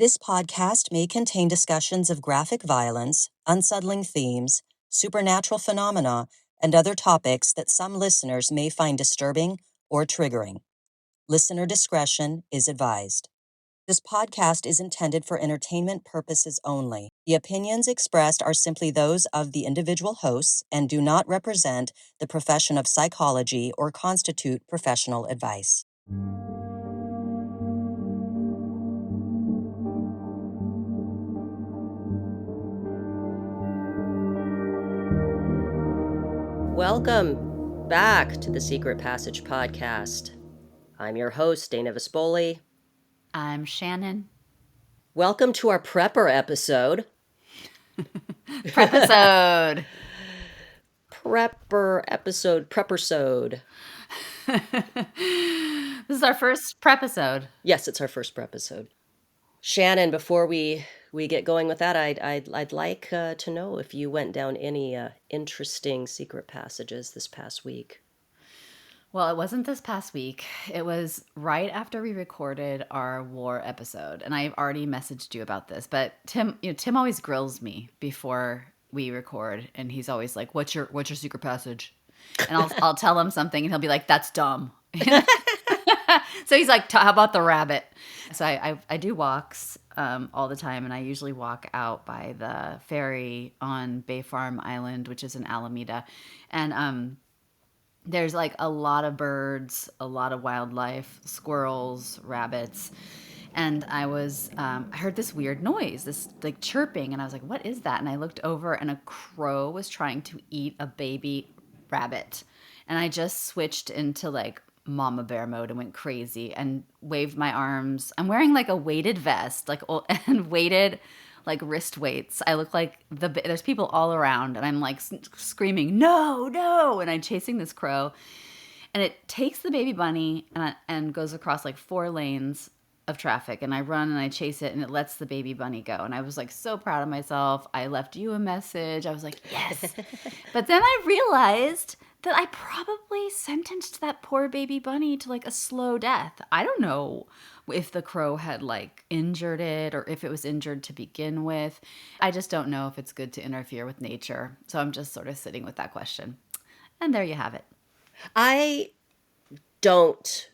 This podcast may contain discussions of graphic violence, unsettling themes, supernatural phenomena, and other topics that some listeners may find disturbing or triggering. Listener discretion is advised. This podcast is intended for entertainment purposes only. The opinions expressed are simply those of the individual hosts and do not represent the profession of psychology or constitute professional advice. Welcome back to the Secret Passage podcast. I'm your host, Dana Vespoli. I'm Shannon. Welcome to our prepper episode. Prepisode. Preppersode. This is our first prepisode. Yes, it's our first prepisode. Shannon, before we get going with that, I'd like to know if you went down any interesting secret passages this past week. Well, it wasn't this past week. It was right after we recorded our war episode, and I've already messaged you about this. But Tim always grills me before we record, and he's always like, "What's your secret passage?" And I'll tell him something, and he'll be like, "That's dumb." So he's like, "How about the rabbit?" So I do walks all the time, and I usually walk out by the ferry on Bay Farm Island, which is in Alameda, and there's like a lot of birds, a lot of wildlife, squirrels, rabbits. And I heard this weird noise, this like chirping. And I was like, what is that? And I looked over and a crow was trying to eat a baby rabbit. And I just switched into like mama bear mode and went crazy and waved my arms. I'm wearing like a weighted vest, and weighted like wrist weights. I look like there's people all around, and I'm like screaming, no, no. And I'm chasing this crow, and it takes the baby bunny and goes across like 4 lanes of traffic. And I run and I chase it, and it lets the baby bunny go. And I was like so proud of myself. I left you a message. I was like, yes. But then I realized that I probably sentenced that poor baby bunny to like a slow death. I don't know if the crow had like injured it or if it was injured to begin with. I just don't know if it's good to interfere with nature. So I'm just sort of sitting with that question. And there you have it. I don't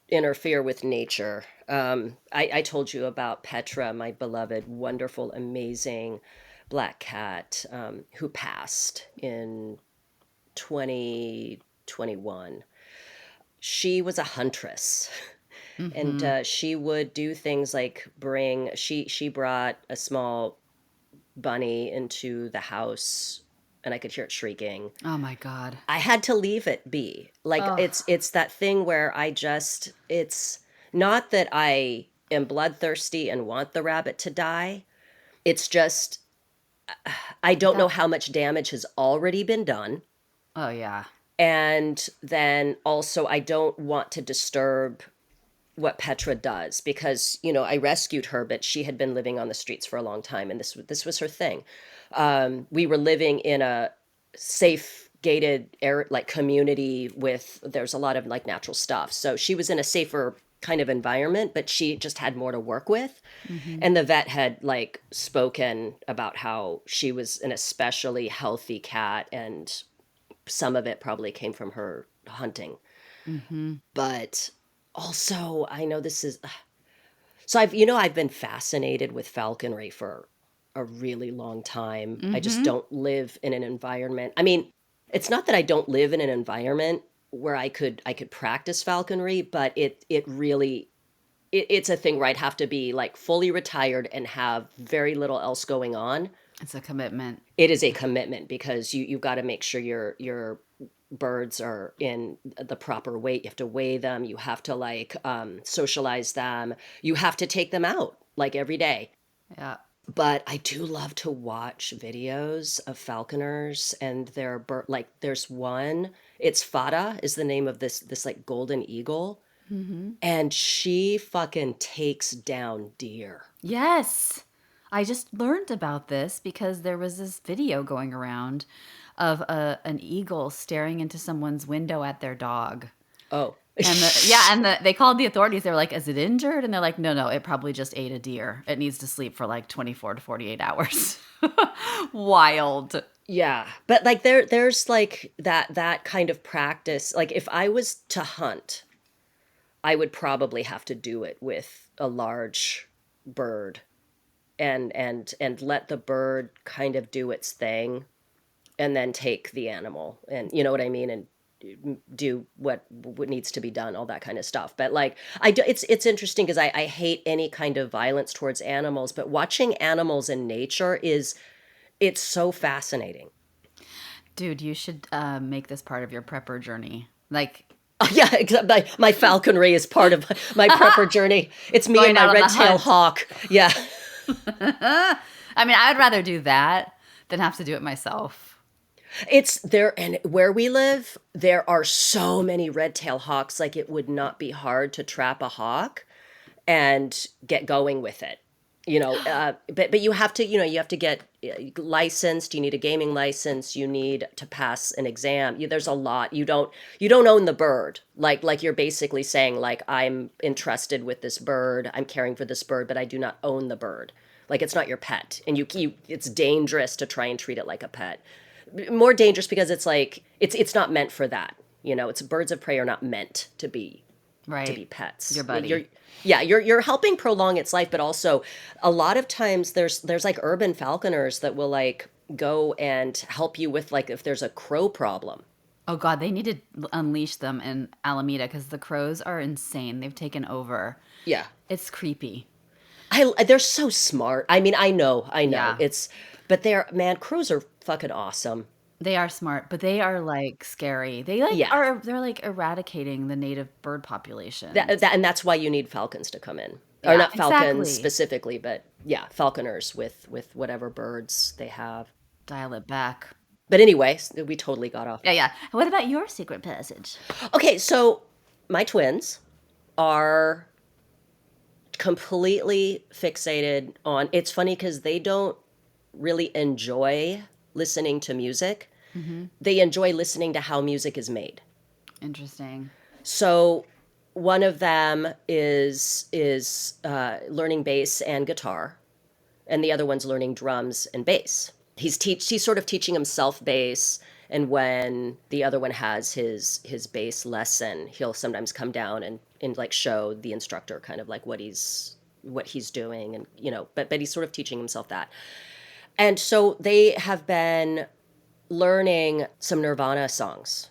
interfere with nature. I told you about Petra, my beloved, wonderful, amazing black cat who passed in 2021. She was a huntress. Mm-hmm. And she would do things like she brought a small bunny into the house, and I could hear it shrieking. Oh my God. I had to leave it be. Like, it's that thing where it's not that I am bloodthirsty and want the rabbit to die. It's just, I don't know how much damage has already been done. Oh yeah. And then also I don't want to disturb what Petra does, because, I rescued her, but she had been living on the streets for a long time, and this was her thing. We were living in a safe gated area, like community there's a lot of like natural stuff. So she was in a safer kind of environment, but she just had more to work with. Mm-hmm. And the vet had like spoken about how she was an especially healthy cat, and some of it probably came from her hunting. Mm-hmm. But also, I know this is, so I've been fascinated with falconry for a really long time. Mm-hmm. I just don't live in an environment. I mean, it's not that I don't live in an environment where I could practice falconry, but it's a thing where I'd have to be like fully retired and have very little else going on. It's a commitment. It is a commitment, because you've got to make sure your birds are in the proper weight. You have to weigh them. You have to like socialize them. You have to take them out like every day. Yeah. But I do love to watch videos of falconers and there's one. It's Fada is the name of this like golden eagle. Mm-hmm. And she fucking takes down deer. Yes. I just learned about this because there was this video going around of an eagle staring into someone's window at their dog. Oh. And they called the authorities. They were like, "Is it injured?" And they're like, "No, it probably just ate a deer. It needs to sleep for like 24 to 48 hours." Wild. Yeah, but like there's like that kind of practice. Like if I was to hunt, I would probably have to do it with a large bird and let the bird kind of do its thing and then take the animal, and you know what I mean, and do what needs to be done, all that kind of stuff. But like I do, it's interesting because I hate any kind of violence towards animals, but watching animals in nature is it's so fascinating. Dude, you should make this part of your prepper journey. Like Yeah, except my falconry is part of my prepper journey. It's me and going my out on the red-tailed hunt. hawk. Yeah. I mean, I would rather do that than have to do it myself. It's there, and where we live, there are so many red-tailed hawks, like it would not be hard to trap a hawk and get going with it. But you have to, you have to get licensed. You need a gaming license. You need to pass an exam. There's a lot. You don't own the bird. Like you're basically saying like I'm entrusted with this bird. I'm caring for this bird, but I do not own the bird. Like it's not your pet, and it's dangerous to try and treat it like a pet. More dangerous because it's like it's not meant for that. It's birds of prey are not meant to be Right. pets. Your buddy. You're helping prolong its life, but also a lot of times there's like urban falconers that will like go and help you with like if there's a crow problem. Oh God, they need to unleash them in Alameda because the crows are insane. They've taken over. Yeah. It's creepy. They're so smart. I mean, I know. Yeah. But crows are fucking awesome. They are smart, but they are like scary. They like Yeah. are they're like eradicating the native bird populations. And that's why you need falcons to come in. Or Yeah, not falcons exactly. specifically, but yeah, falconers with whatever birds they have. Dial it back. But anyway, we totally got off. Yeah. What about your secret passage? Okay, so my twins are completely fixated on it's funny because they don't really enjoy listening to music. Mm-hmm. They enjoy listening to how music is made. Interesting. So one of them is learning bass and guitar, and the other one's learning drums and bass. He's sort of teaching himself bass, and when the other one has his bass lesson, he'll sometimes come down and like show the instructor kind of like what he's doing, and but he's sort of teaching himself that. And so they have been learning some Nirvana songs.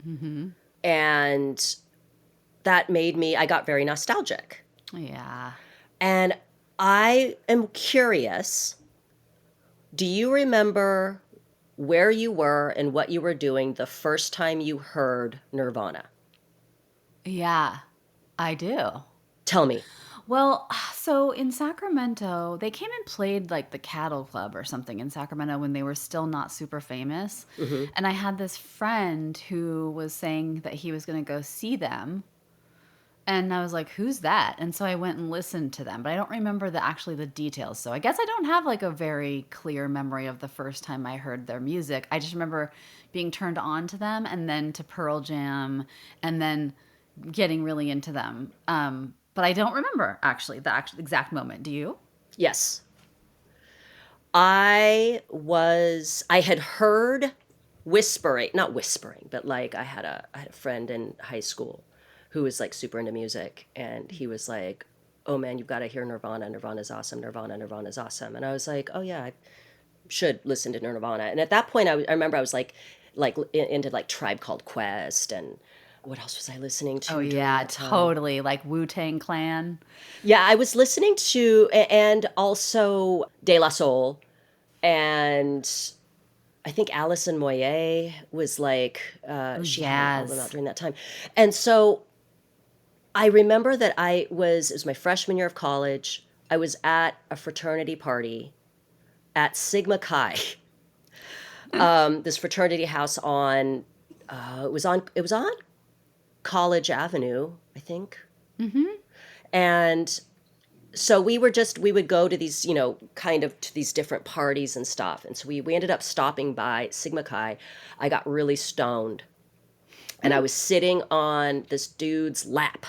Mm-hmm. And I got very nostalgic. Yeah. And I am curious, do you remember where you were and what you were doing the first time you heard Nirvana? Yeah, I do. Tell me. Well, so in Sacramento, they came and played like the Cattle Club or something in Sacramento when they were still not super famous. Hmm. And I had this friend who was saying that he was going to go see them. And I was like, "Who's that?" And so I went and listened to them, but I don't remember actually the details. So I guess I don't have like a very clear memory of the first time I heard their music. I just remember being turned on to them and then to Pearl Jam and then getting really into them. But I don't remember actually the exact moment. Do you? Yes. I had heard whispering, not whispering, but like I had a friend in high school who was like super into music, and he was like, "Oh man, you've got to hear Nirvana. Nirvana's awesome. Nirvana's awesome." And I was like, "Oh yeah, I should listen to Nirvana." And at that point I remember I was like into like Tribe Called Quest, and what else was I listening Oh to during yeah, that time? totally. Like Wu-Tang Clan. Yeah, I was listening to and also De La Soul, and I think Alison Moyet was like Oh, she had an album out jazz. during that time. And so I remember that it was my freshman year of college. I was at a fraternity party at Sigma Chi, this fraternity house it was on College Avenue, I think. Mm-hmm. And so we would go to these, kind of to these different parties and stuff. And so we ended up stopping by Sigma Chi. I got really stoned. and I was sitting on this dude's lap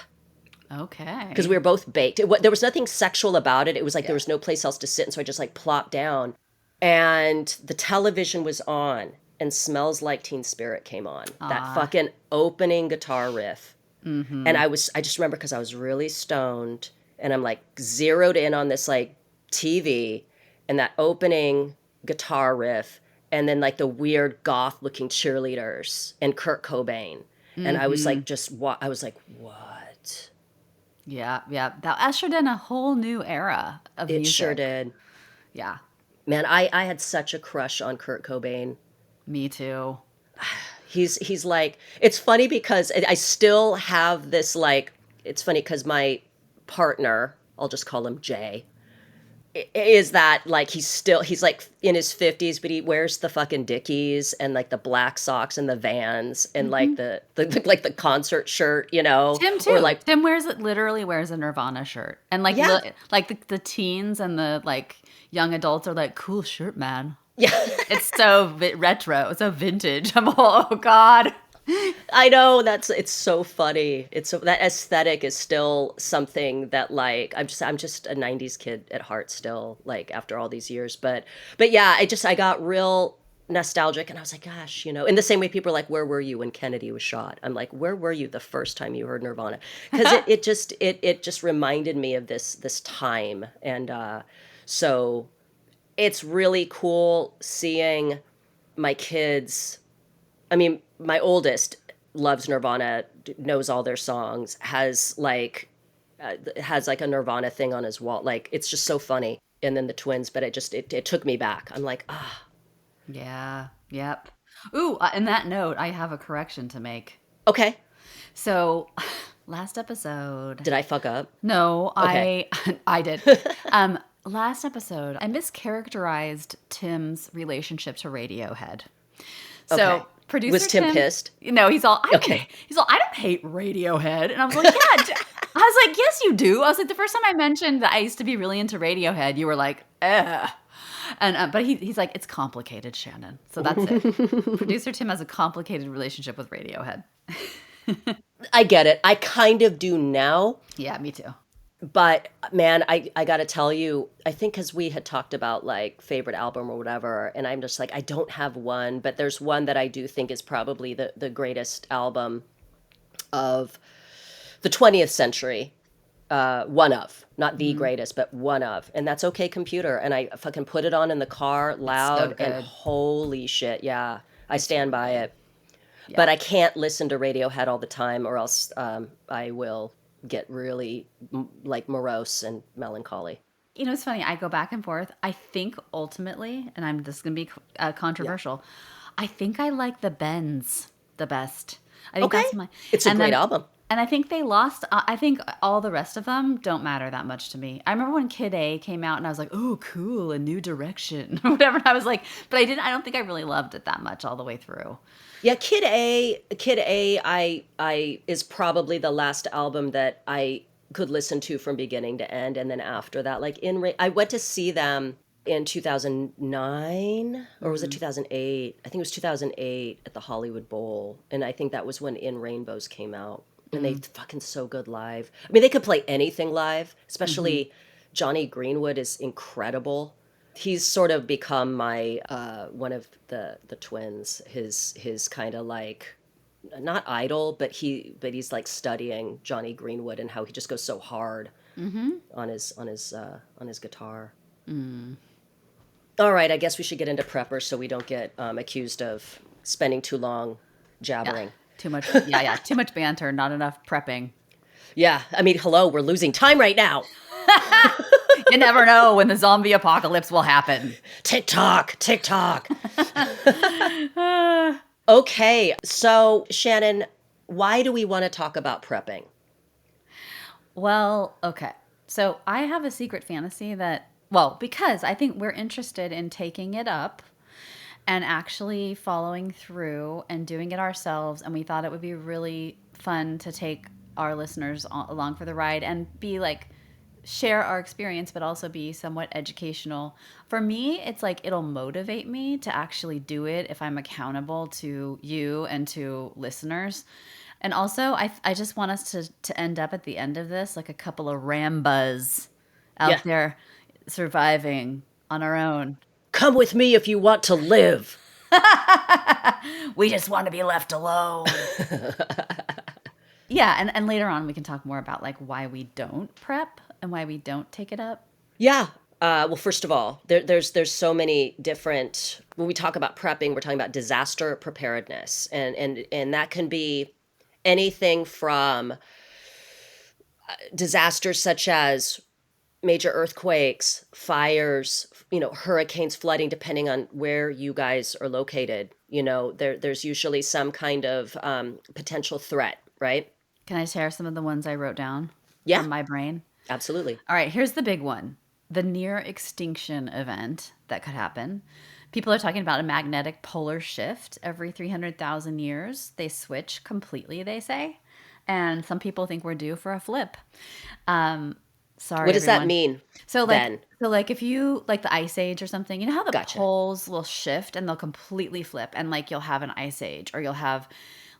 Okay. because we were both baked. There was nothing sexual about it. It was like there Yeah. was no place else to sit, and so I just like plopped down, and the television was on, and Smells Like Teen Spirit came on. That Ah. fucking opening guitar riff. And Mm-hmm. I just remember because I was really stoned, and I'm like zeroed in on this like TV and that opening guitar riff, and then like the weird goth looking cheerleaders and Kurt Cobain. And I was Mm-hmm. like, I was like, what? Yeah, yeah. That ushered in a whole new era of It sure music. did. Yeah, Man, I had such a crush on Kurt Cobain. me too. He's like, it's funny because I still have this like, it's funny because my partner, I'll just call him Jay, is that like he's like in his 50s, but he wears the fucking Dickies and like the black socks and the Vans and like Hmm. the like the concert shirt, you know, Tim or too. like, Tim literally wears a Nirvana shirt, and like yeah, like the teens and the like young adults are like, cool shirt, man. yeah. It's so retro, it's so vintage. I'm all, oh god. I know it's so funny. It's so that aesthetic is still something that like I'm just a 90s kid at heart still, like after all these years. But yeah, I got real nostalgic, and I was like, gosh, you know, in the same way people are like, where were you when Kennedy was shot? I'm like, where were you the first time you heard Nirvana? Because it just reminded me of this time. And so it's really cool seeing my kids. I mean, my oldest loves Nirvana, knows all their songs, has like a Nirvana thing on his wall. Like it's just so funny. And then the twins, but it took me back. I'm like, ah, Yeah. Yep. Ooh, in that note, I have a correction to make. okay. So, last episode. Did I fuck up? No, Okay. I did. Last episode, I mischaracterized Tim's relationship to Radiohead. Okay. So producer Was Tim Tim, pissed? he's all Okay. I don't hate Radiohead, and I was like, yeah. I was like, yes, you do. I was like, the first time I mentioned that I used to be really into Radiohead, you were like, eh. And but he's like, it's complicated, Shannon. So that's it. Producer Tim has a complicated relationship with Radiohead. I get it. I kind of do now. Yeah, me too. But man, I gotta tell you, I think because we had talked about like favorite album or whatever, and I'm just like, I don't have one, but there's one that I do think is probably the greatest album of the 20th century. One of, not the Mhm. greatest, but one of, and that's OK Computer. And I fucking put it on in the car It's so loud, and good. holy shit, yeah, I It's stand really by good. it. Yeah. But I can't listen to Radiohead all the time, or else I will get really like morose and melancholy. It's funny. I go back and forth. I think ultimately, and I'm this is gonna be Yeah. controversial. I think I like the Bends the best. I think Okay. that's my, It's a and great then, album. and I think they lost. I think all the rest of them don't matter that much to me. I remember when Kid A came out, and I was like, oh, cool, a new direction, or whatever. And I was like, but I didn't. I don't think I really loved it that much all the way through. Yeah, Kid A, I is probably the last album that I could listen to from beginning to end, and then after that, like I went to see them in 2009, or was it Mm, 2008? I think it was 2008 at the Hollywood Bowl, and I think that was when In Rainbows came out, and they mm, fucking so good live. I mean, they could play anything live, mm-hmm. especially Johnny Greenwood is incredible. He's sort of become my one of the twins, his kind of like not idol, but he's like studying Johnny Greenwood and how he just goes so hard Mm-hmm. on his guitar. Mm. All right, I guess we should get into preppers so we don't get accused of spending too long Yeah. jabbering. Too much. Yeah, yeah. Too much banter. Not enough prepping. Yeah, I mean, hello, we're losing time right now. You never know when the zombie apocalypse will happen. TikTok, TikTok. Okay, so Shannon, why do we want to talk about prepping? Well, okay. So I have a secret fantasy that, well, because I think we're interested in taking it up and actually following through and doing it ourselves. And we thought it would be really fun to take our listeners along for the ride and be like share our experience, but also be somewhat educational. For me, it's like it'll motivate me to actually do it if I'm accountable to you and to listeners. And also, I just want us to end up at the end of this like a couple of Rambas Yeah. out there surviving on our own. Come with me if you want to live. We just want to be left alone. Yeah, and later on we can talk more about like why we don't prep and why we don't take it up. Yeah. Well, first of all, there's so many different. When we talk about prepping, we're talking about disaster preparedness, and that can be anything from disasters such as major earthquakes, fires, hurricanes, flooding, depending on where you guys are located. There's usually some kind of potential threat, right? Can I share some of the ones I wrote down Yeah, from my brain? absolutely. All right, here's the big one. The near extinction event that could happen. People are talking about a magnetic polar shift every 300,000 years. They switch completely, they say. And some people think we're due for a flip. Sorry, What does that everyone. mean So like then? so like if you like the ice age or something, you know how the Gotcha. poles will shift and they'll completely flip and like you'll have an ice age or you'll have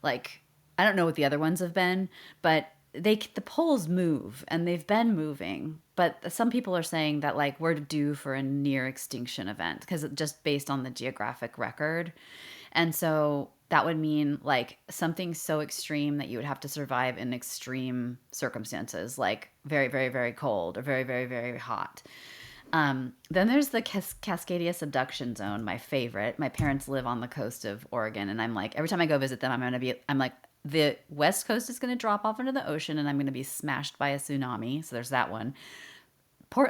like I don't know what the other ones have been, but the poles move and they've been moving. But some people are saying that like we're due for a near extinction event because just based on the geographic record. And so that would mean like something so extreme that you would have to survive in extreme circumstances, like very, very, very cold or very, very, very hot. Then there's the Cascadia subduction zone, my favorite. My parents live on the coast of Oregon, and I'm like, every time I go visit them, I'm like, the west coast is going to drop off into the ocean, and I'm going to be smashed by a tsunami. So there's that one.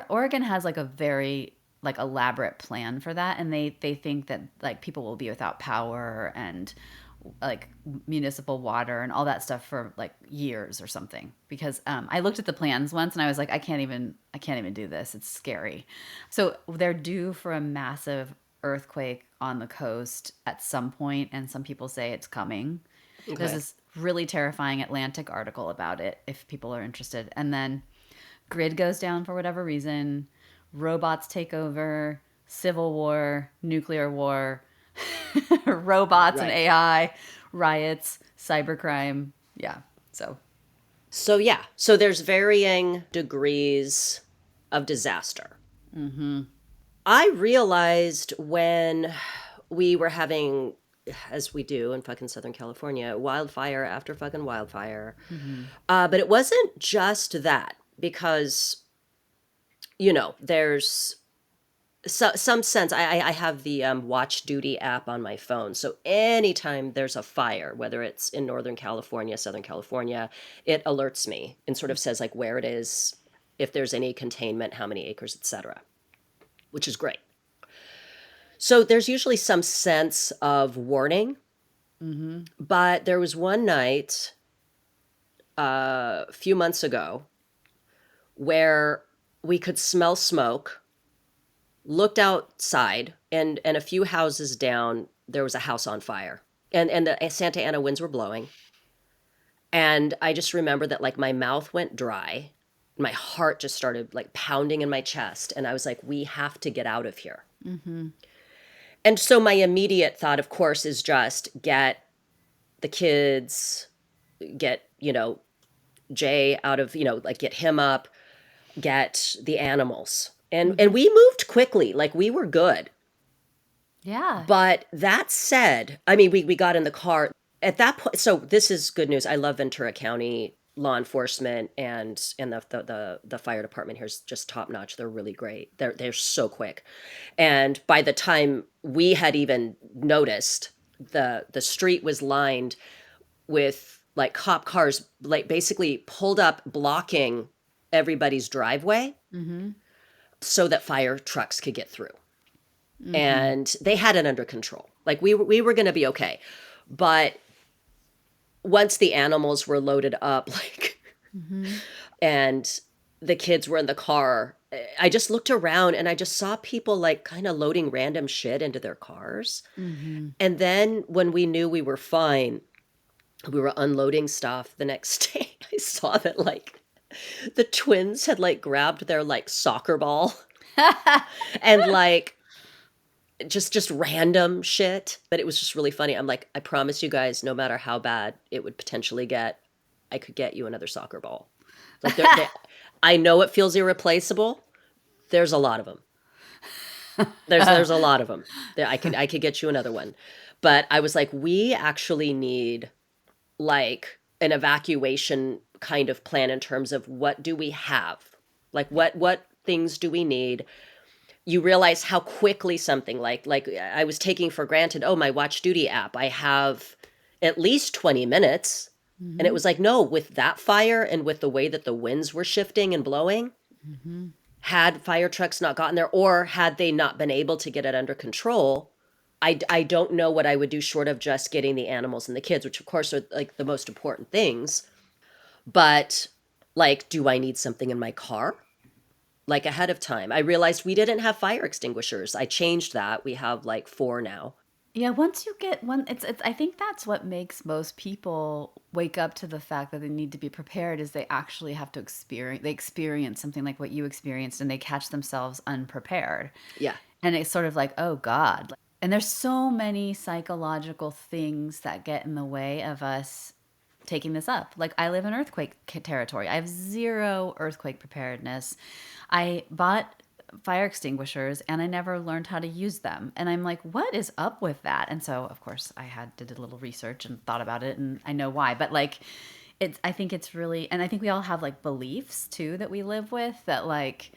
Oregon has like a very like elaborate plan for that, and they think that like people will be without power and like municipal water and all that stuff for like years or something because I looked at the plans once and I was like I can't even do this, it's scary. So they're due for a massive earthquake on the coast at some point and some people say it's coming. There's Okay. this really terrifying Atlantic article about it if people are interested. And then grid goes down for whatever reason, robots take over, civil war, nuclear war, robots and Right. AI, riots, cybercrime. Yeah. So, So yeah, so there's varying degrees of disaster. I realized when we were having, as we do in fucking Southern California, wildfire after fucking wildfire. But it wasn't just that because, there's some sense. I have the Watch Duty app on my phone. So anytime there's a fire, whether it's in Northern California, Southern California, it alerts me and sort of says like where it is, if there's any containment, how many acres, etc., which is great. So there's usually some sense of warning, but there was one night a few months ago where we could smell smoke, looked outside, and a few houses down, there was a house on fire. And the Santa Ana winds were blowing. And I just remember that like my mouth went dry. My heart just started like pounding in my chest. And I was like, we have to get out of here. And so my immediate thought, of course, is just get the kids, get, Jay out of, like get him up, get the animals. And we moved quickly, like we were good. yeah. But that said, I mean, we got in the car at that point. So this is good news. I love Ventura County law enforcement and the fire department here is just top notch. They're really great. They're so quick. And by the time we had even noticed, the street was lined with like cop cars, like basically pulled up blocking everybody's driveway so that fire trucks could get through. And they had it under control. Like we were going to be okay. But once the animals were loaded up, like, and the kids were in the car, I just looked around and I just saw people like kind of loading random shit into their cars. And then when we knew we were fine, we were unloading stuff the next day. I saw that like The twins had like grabbed their like soccer ball and like just random shit, but it was just really funny. I'm like, I promise you guys, no matter how bad it would potentially get, I could get you another soccer ball. Like I know it feels irreplaceable. There's a lot of them. There's a lot of them. I could get you another one. But I was like, we actually need like an evacuation kind of plan in terms of what do we have? Like what things do we need? You realize how quickly something like I was taking for granted, oh, my Watch Duty app, I have at least 20 minutes. And it Mm-hmm. was like, no, with that fire and with the way that the winds were shifting and blowing, Mm-hmm. had fire trucks not gotten there or had they not been able to get it under control, I don't know what I would do short of just getting the animals and the kids, which of course are like the most important things. But like, do I need something in my car? Like ahead of time. I realized we didn't have fire extinguishers. I changed that. We have like 4 now. Yeah, once you get one, it's. I think that's what makes most people wake up to the fact that they need to be prepared. Is they actually have to experience. They experience something like what you experienced, and they catch themselves unprepared, Yeah. and it's sort of like, oh God. And there's so many psychological things that get in the way of us taking this up. Like I live in earthquake territory. I have zero earthquake preparedness. I bought fire extinguishers and I never learned how to use them. And I'm like, what is up with that? And so of course I did a little research and thought about it and I know why. But like it's I think it's really and I think we all have like beliefs too that we live with that like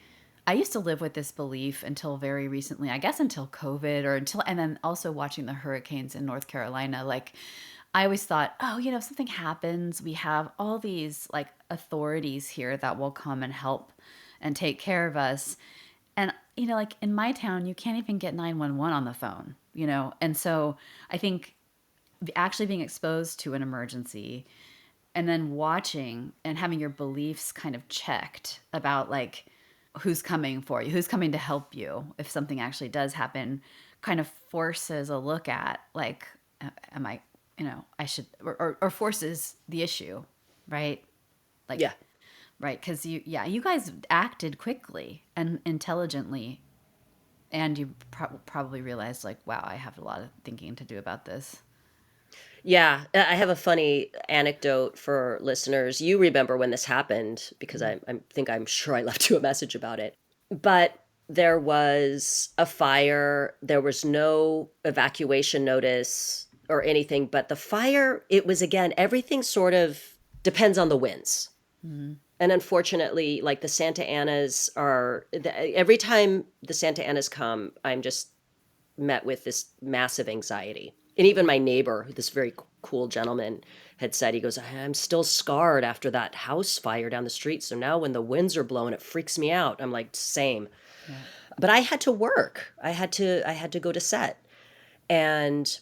I used to live with this belief until very recently, I guess until COVID or until, and then also watching the hurricanes in North Carolina. Like, I always thought, oh, if something happens, we have all these like authorities here that will come and help and take care of us. And, like in my town, you can't even get 911 on the phone. And so I think actually being exposed to an emergency and then watching and having your beliefs kind of checked about like who's coming for you, who's coming to help you if something actually does happen, kind of forces a look at like, am I, I should, or forces the issue, right? Like, Yeah. right. Cause you guys acted quickly and intelligently and you probably realized like, wow, I have a lot of thinking to do about this. Yeah. I have a funny anecdote for listeners. You remember when this happened because I'm sure I left you a message about it. But there was a fire. There was no evacuation notice or anything. But the fire, it was again, everything sort of depends on the winds. Mm-hmm. And unfortunately, like the Santa Anas every time the Santa Anas come, I'm just met with this massive anxiety. And even my neighbor, this very cool gentleman, had said, he goes, I'm still scarred after that house fire down the street. So now when the winds are blowing, it freaks me out. I'm like, same. Yeah. But I had to work. I had to go to set. And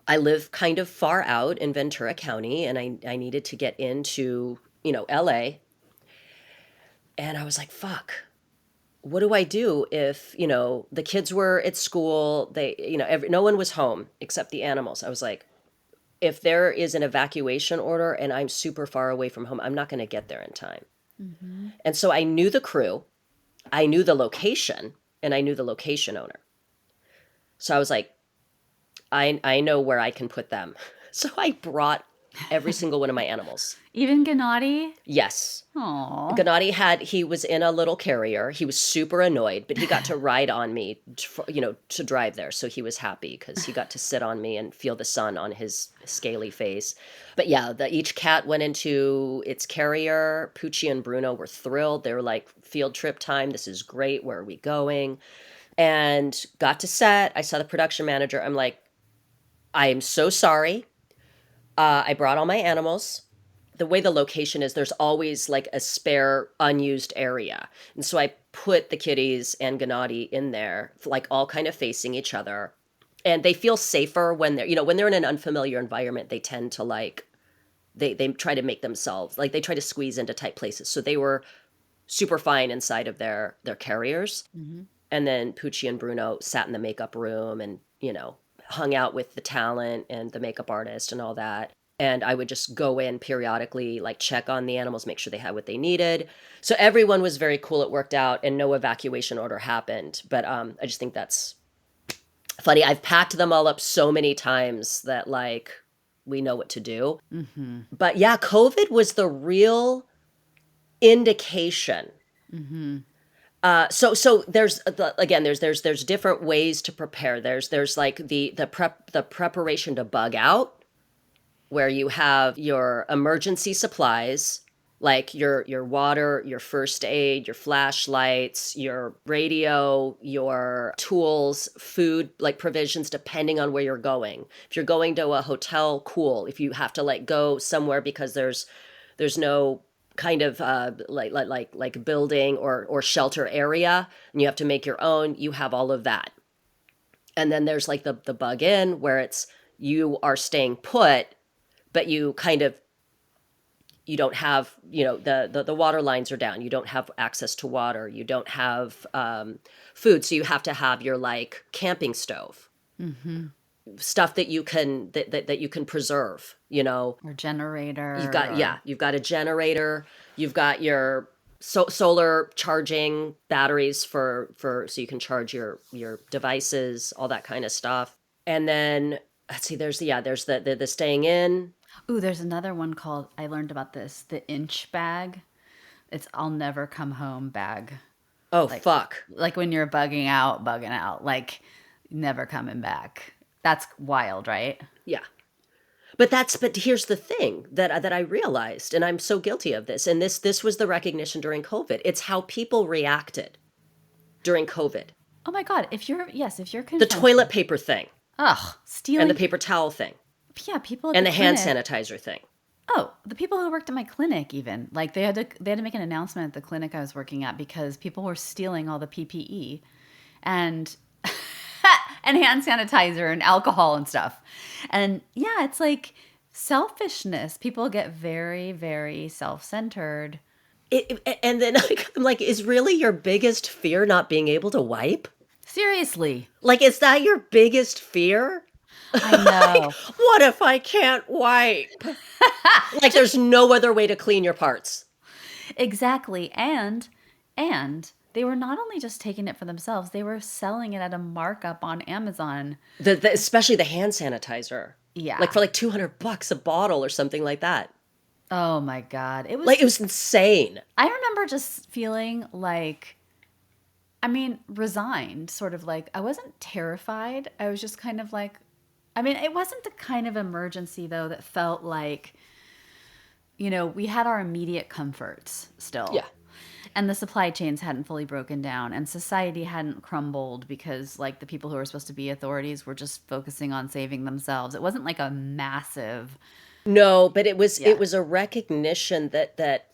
I live kind of far out in Ventura County and I needed to get into, LA. And I was like, fuck, what do I do if, the kids were at school, no one was home except the animals. I was like, if there is an evacuation order and I'm super far away from home, I'm not going to get there in time. Mm-hmm. And so I knew the crew, I knew the location, and I knew the location owner. So I was like, I know where I can put them. So I brought every single one of my animals. Even Gennady? Yes. Aw. He was in a little carrier. He was super annoyed, but he got to ride on me, to drive there. So he was happy because he got to sit on me and feel the sun on his scaly face. But yeah, each cat went into its carrier. Poochie and Bruno were thrilled. They were like, field trip time. This is great. Where are we going? And got to set. I saw the production manager. I'm like, I am so sorry. I brought all my animals. The way the location is, there's always like a spare unused area. And so I put the kitties and Gennady in there, like all kind of facing each other. And they feel safer when they're in an unfamiliar environment, they tend to like, they try to make themselves, like they try to squeeze into tight places. So they were super fine inside of their carriers. Mm-hmm. And then Poochie and Bruno sat in the makeup room and, hung out with the talent and the makeup artist and all that. And I would just go in periodically, like check on the animals, make sure they had what they needed. So everyone was very cool. It worked out and no evacuation order happened. But I just think that's funny. I've packed them all up so many times that like we know what to do. Mm-hmm. But yeah, COVID was the real indication. Mm-hmm. So there's again there's different ways to prepare. There's like the preparation to bug out, where you have your emergency supplies like your water, your first aid, your flashlights, your radio, your tools, food, like provisions depending on where you're going. If you're going to a hotel, cool. If you have to like go somewhere because there's no kind of like building or shelter area and you have to make your own, you have all of that. And then there's like the bug in where it's you are staying put, but you kind of you don't have, you know, the water lines are down, you don't have access to water, you don't have food, so you have to have your like camping stove, Mm-hmm. stuff that you can that you can preserve, you know. Or generator. You've got a generator, you've got your solar charging batteries for so you can charge your devices, all that kind of stuff. And then let's see, there's the staying in. Ooh, there's another one called, I learned about this, the inch bag. It's I'll never come home bag. Oh, Like fuck. like when you're bugging out, like never coming back. That's wild, right? Yeah. But here's the thing that I realized, and I'm so guilty of this, and this was the recognition during COVID. It's how people reacted during COVID. Oh my God. If you're The confronted. toilet paper thing Ugh, and the stealing. paper towel thing Yeah, people at and the the hand clinic. sanitizer thing. Oh, the people who worked at my clinic even. Like they had to make an announcement at the clinic I was working at because people were stealing all the PPE and and hand sanitizer and alcohol and stuff. And yeah, it's like selfishness. People get very, very self-centered. And then I'm like, is really your biggest fear not being able to wipe? Seriously. Like, is that your biggest fear? I Like, know. what if I can't wipe? Like, there's no other way to clean your parts. Exactly. And they were not only just taking it for themselves, they were selling it at a markup on Amazon. Especially the hand sanitizer. Like Yeah. for like $200 a bottle or something like that. Oh my God. Like, it was insane. I remember just feeling like, I mean, resigned, sort of like, I wasn't terrified. I was just kind of like, I mean, it wasn't the kind of emergency though that felt like, we had our immediate comforts still. Yeah. And the supply chains hadn't fully broken down and society hadn't crumbled because like the people who were supposed to be authorities were just focusing on saving themselves. It wasn't like a massive, No, but it was yeah. a recognition that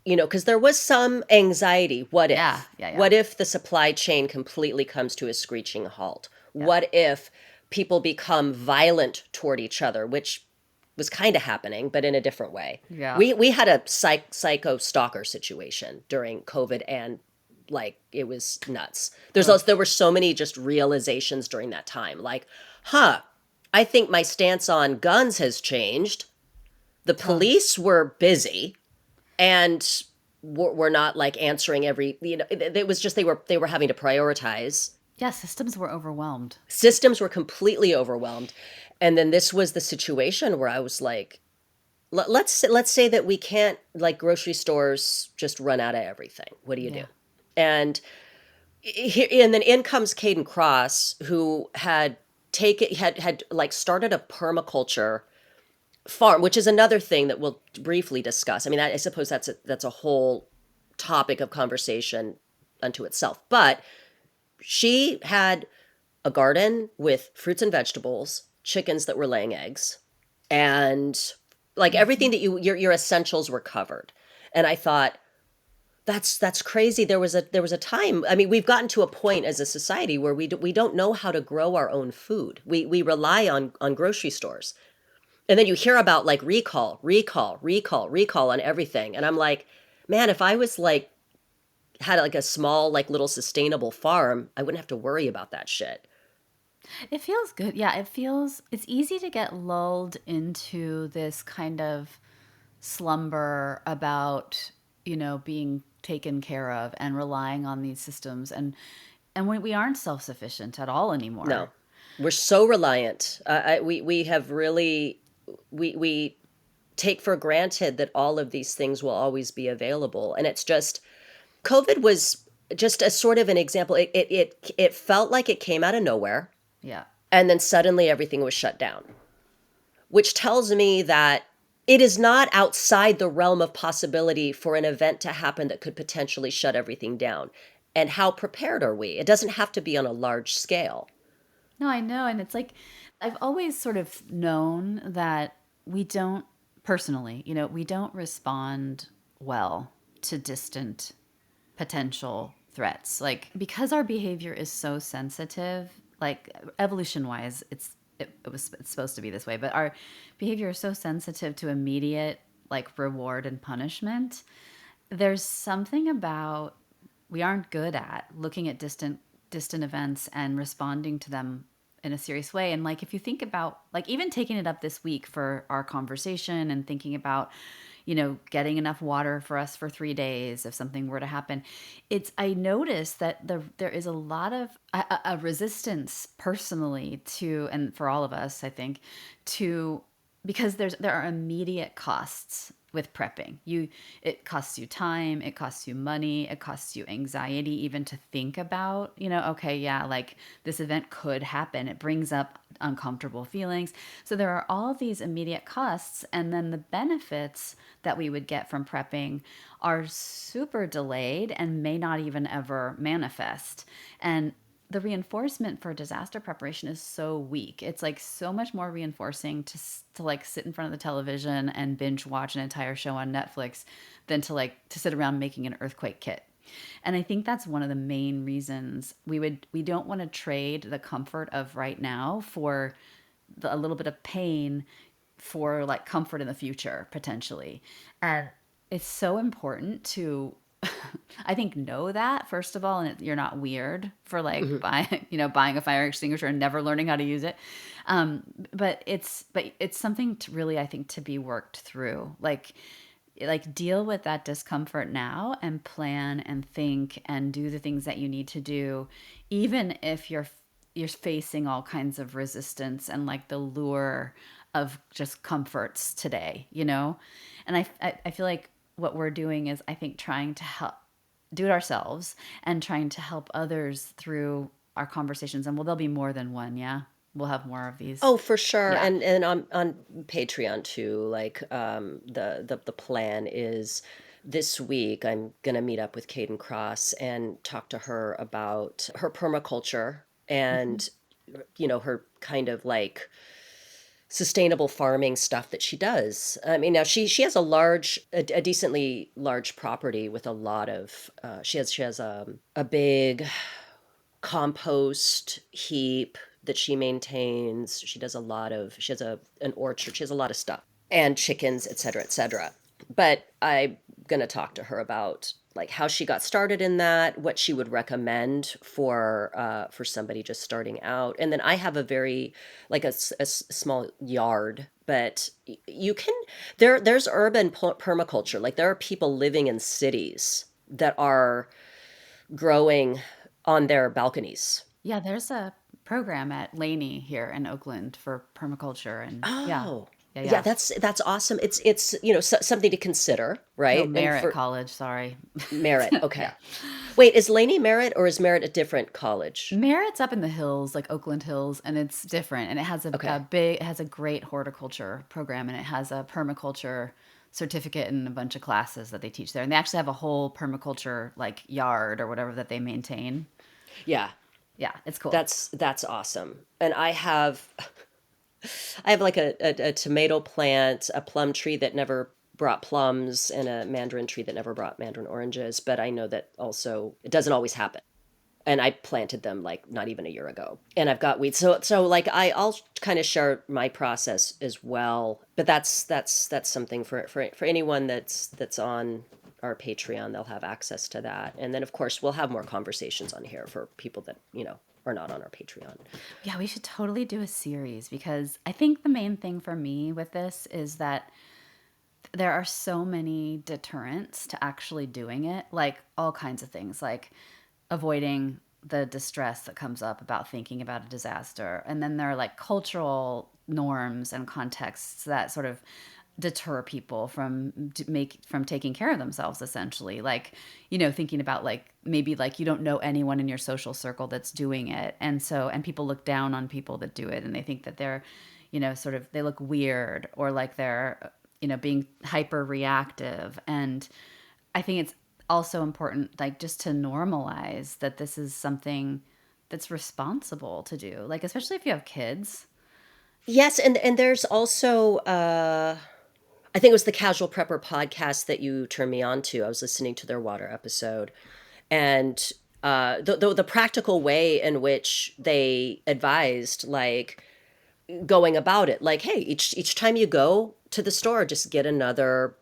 because there was some anxiety. What Yeah, if? yeah, yeah. What if the supply chain completely comes to a screeching halt? Yeah. What if people become violent toward each other, which was kind of happening, but in a different way. Yeah. We had a psycho stalker situation during COVID, and like it was nuts. There were so many just realizations during that time. Like, I think my stance on guns has changed. The police were busy, and were not like answering every. It was just they were having to prioritize. Yeah, systems were overwhelmed. Systems were completely overwhelmed, and then this was the situation where I was like, let's say that we can't, like, grocery stores just run out of everything. What do you do? Yeah. And then in comes Caden Cross, who had like started a permaculture farm, which is another thing that we'll briefly discuss. I mean, I suppose that's a whole topic of conversation unto itself. But she had a garden with fruits and vegetables, chickens that were laying eggs, and like everything that your essentials were covered. And I thought, that's crazy. There was a time. I mean, we've gotten to a point as a society where we don't know how to grow our own food. We rely on grocery stores. And then you hear about like recall on everything. And I'm like, man, if I was like had like a small, like little sustainable farm, I wouldn't have to worry about that shit. It feels good. Yeah, it's easy to get lulled into this kind of slumber about, being taken care of and relying on these systems, and we aren't self-sufficient at all No, anymore. we're so reliant. We have really we take for granted that all of these things will always be available, and it's just COVID was just a sort of an example. It felt like it came out of nowhere, Yeah. and then suddenly everything was shut down, which tells me that it is not outside the realm of possibility for an event to happen that could potentially shut everything down. And how prepared are we? It doesn't have to be on a large scale. No, I know. And it's like, I've always sort of known that we don't, personally, we don't respond well to distant potential threats. Like, because our behavior is so sensitive, like evolution wise, it's supposed to be this way, but our behavior is so sensitive to immediate like reward and punishment. There's something about we aren't good at looking at distant events and responding to them in a serious way. And like if you think about like even taking it up this week for our conversation and thinking about getting enough water for us for 3 days if something were to happen, I noticed that there is a lot of a resistance personally to, and for all of us I think, to, because there are immediate costs with prepping. It costs you time, it costs you money, it costs you anxiety even to think about, okay, yeah, like this event could happen. It brings up uncomfortable feelings. So there are all these immediate costs, and then the benefits that we would get from prepping are super delayed and may not even ever manifest. And the reinforcement for disaster preparation is so weak. It's like so much more reinforcing to like sit in front of the television and binge watch an entire show on Netflix than to sit around making an earthquake kit. And I think that's one of the main reasons we don't want to trade the comfort of right now for a little bit of pain for like comfort in the future potentially. And it's so important to I think know that first of all, and you're not weird for like Mhm. buying a fire extinguisher and never learning how to use it. But it's something to really, I think, to be worked through. Like deal with that discomfort now and plan and think and do the things that you need to do, even if you're facing all kinds of resistance and like the lure of just comforts today. And I feel like what we're doing is, I think, trying to help do it ourselves and trying to help others through our conversations. And well, there'll be more than one. Yeah, we'll have more of these. Oh, for sure. Yeah. And on Patreon too, like the plan is this week I'm gonna meet up with Caden Cross and talk to her about her permaculture Hmm. and her kind of like sustainable farming stuff that she does. I mean, now she has a decently large property with a lot of she has a big compost heap that she maintains. She does a lot of she has an orchard. She has a lot of stuff and chickens, et cetera, et cetera. But I'm gonna talk to her about like how she got started in that, what she would recommend for somebody just starting out. And then I have a very like small yard, but you can there's urban permaculture. Like there are people living in cities that are growing on their balconies. Yeah, there's a program at Laney here in Oakland for permaculture, and yeah, Oh, yeah, yeah, yeah. that's awesome. It's something to consider, No, right? And Merritt for College, sorry. Merit, Yeah. okay. Wait, is Laney Merit or is Merit a different college? Merritt's up in the hills, like Oakland Hills, and it's different. And it has Okay. it has a great horticulture program, and it has a permaculture certificate and a bunch of classes that they teach there. And they actually have a whole permaculture like yard or whatever that they maintain. Yeah, Yeah, it's cool. that's awesome. And I have like a tomato plant, a plum tree that never brought plums, and a mandarin tree that never brought mandarin oranges, but I know that also it doesn't always happen. And I planted them like not even a year ago. And I've got weeds. So like I'll kind of share my process as well. But that's something for anyone that's on our Patreon, they'll have access to that. And then, of course, we'll have more conversations on here for people that, are not on our Patreon. Yeah, we should totally do a series because I think the main thing for me with this is that there are so many deterrents to actually doing it, like all kinds of things, like avoiding the distress that comes up about thinking about a disaster. And then there are like cultural norms and contexts that sort of deter people from taking care of themselves, essentially, like, thinking about like maybe like you don't know anyone in your social circle that's doing it, and people look down on people that do it, and they think that they're, sort of, they look weird, or like they're, being hyper reactive. And I think it's also important, like, just to normalize that this is something that's responsible to do, like, especially if you have kids. Yes, and there's also I think it was the Casual Prepper podcast that you turned me on to. I was listening to their water episode, and the practical way in which they advised, like, going about it, like, hey, each time you go to the store, just get another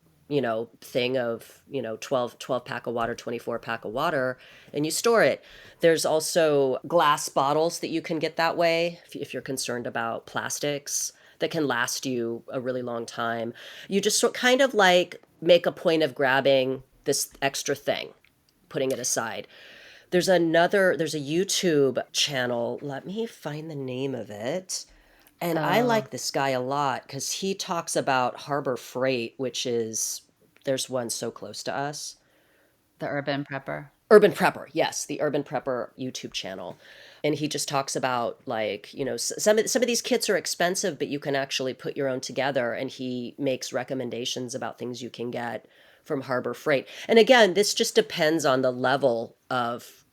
thing of 12 pack of water, 24 pack of water, and you store it. There's also glass bottles that you can get that way if you're concerned about plastics, that can last you a really long time. You just kind of like make a point of grabbing this extra thing, putting it aside. There's a YouTube channel. Let me find the name of it. And I Oh, like this guy a lot because he talks about Harbor Freight, which is, there's one so close to us. the urban prepper. Urban Prepper, yes, the Urban Prepper YouTube channel. And he just talks about, like, some of these kits are expensive, but you can actually put your own together. And he makes recommendations about things you can get from Harbor Freight. And again, this just depends on the level of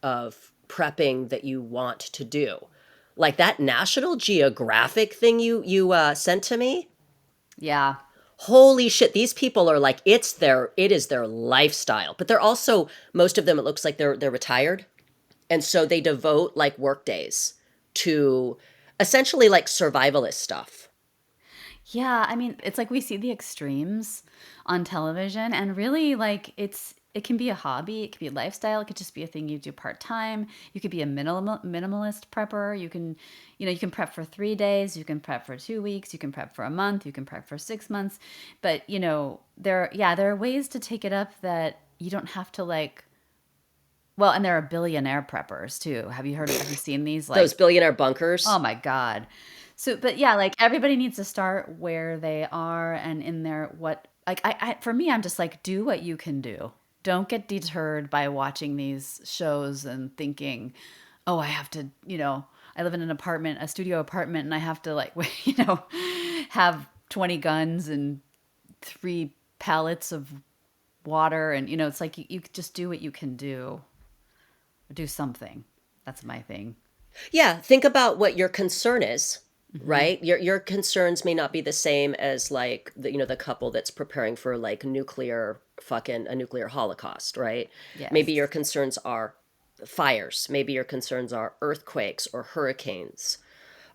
prepping that you want to do. Like that National Geographic thing you sent to me. Yeah. Holy shit, these people are like, it is their lifestyle. But they're also, most of them, it looks like they're retired. And so they devote like work days to essentially like survivalist stuff. Yeah, I mean, it's like we see the extremes on television, and really, like, it can be a hobby, it could be a lifestyle, it could just be a thing you do part-time. You could be a minimalist prepper. You can prep for 3 days, you can prep for 2 weeks, you can prep for a month, you can prep for 6 months. But, there are ways to take it up that you don't have to, like, well, and there are billionaire preppers too. Have you seen these, Those like, billionaire bunkers. oh my God. So, but yeah, like, everybody needs to start where they are and in their what, like, for me, I'm just like, do what you can do. Don't get deterred by watching these shows and thinking, oh, I have to, I live in an apartment, a studio apartment, and I have to, like, have 20 guns and 3 pallets of water. And, it's like you just do what you can do, do something. That's my thing. Yeah, think about what your concern is, right? Your concerns may not be the same as like the couple that's preparing for like a nuclear holocaust, right? Maybe your Yes. concerns are fires. Maybe your concerns are earthquakes or hurricanes.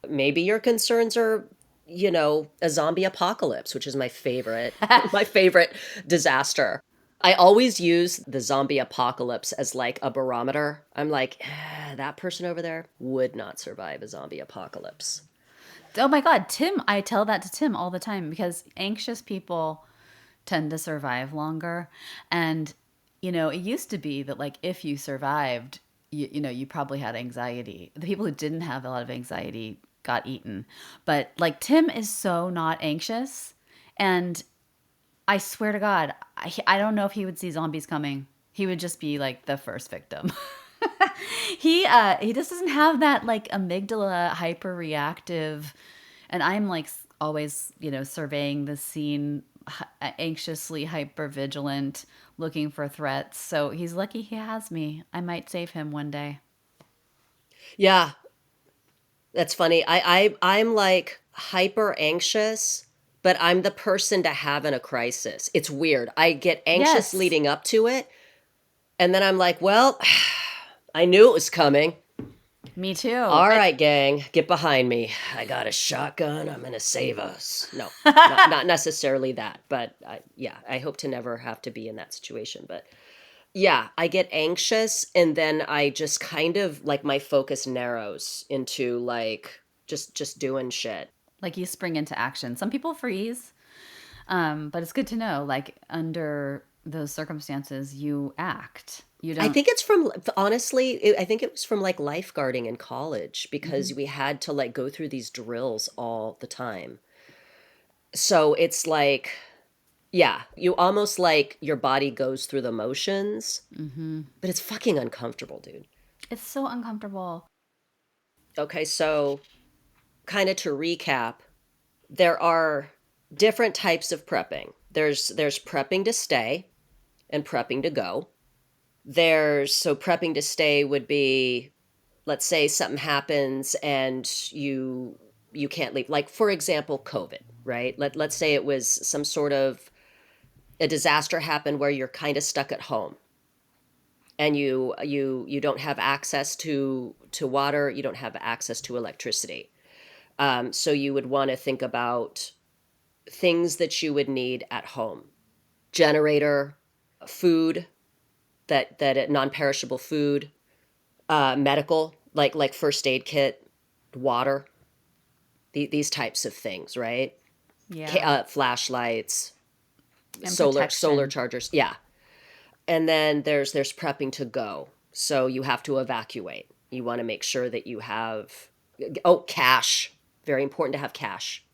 Maybe your concerns are, a zombie apocalypse, which is my favorite, my favorite disaster. I always use the zombie apocalypse as like a barometer. I'm like, that person over there would not survive a zombie apocalypse. Oh my God, Tim, I tell that to Tim all the time because anxious people tend to survive longer. And, it used to be that, like, if you survived, you probably had anxiety. The people who didn't have a lot of anxiety got eaten. But, like, Tim is so not anxious. And I swear to God, I don't know if he would see zombies coming. He would just be like the first victim. He just doesn't have that, like, amygdala hyper reactive, and I'm like always, surveying the scene, anxiously hyper vigilant, looking for threats. So he's lucky he has me. I might save him one day. Yeah, that's funny. I'm like hyper anxious, but I'm the person to have in a crisis. It's weird. I get anxious Yes. leading up to it, and then I'm like, well, I knew it was coming. Me too. All right, gang, get behind me. I got a shotgun. I'm gonna save us. No, not necessarily that, but yeah, I hope to never have to be in that situation. But yeah, I get anxious, and then I just kind of like my focus narrows into like just doing shit. Like you spring into action. Some people freeze, but it's good to know. Like under those circumstances, you act. You I don't. think it's from honestly, I think it was from like lifeguarding in college because we had to like go through these drills all the time. So it's like, yeah, you almost like your body goes through the motions, but it's fucking uncomfortable, dude. It's so uncomfortable. Okay, so kind of to recap, there are different types of prepping. There's prepping to stay and prepping to go. So prepping to stay would be, let's say something happens and you can't leave. Like for example, COVID, right? Let's say it was some sort of a disaster happened where you're kind of stuck at home and you don't have access to water, you don't have access to electricity. So you would want to think about things that you would need at home: generator, food, that non-perishable food, medical, like first aid kit, water, these types of things, right? Yeah. Flashlights, And solar protection. chargers, yeah. And then there's prepping to go. So you have to evacuate. You want to make sure that you have cash. Very important to have cash.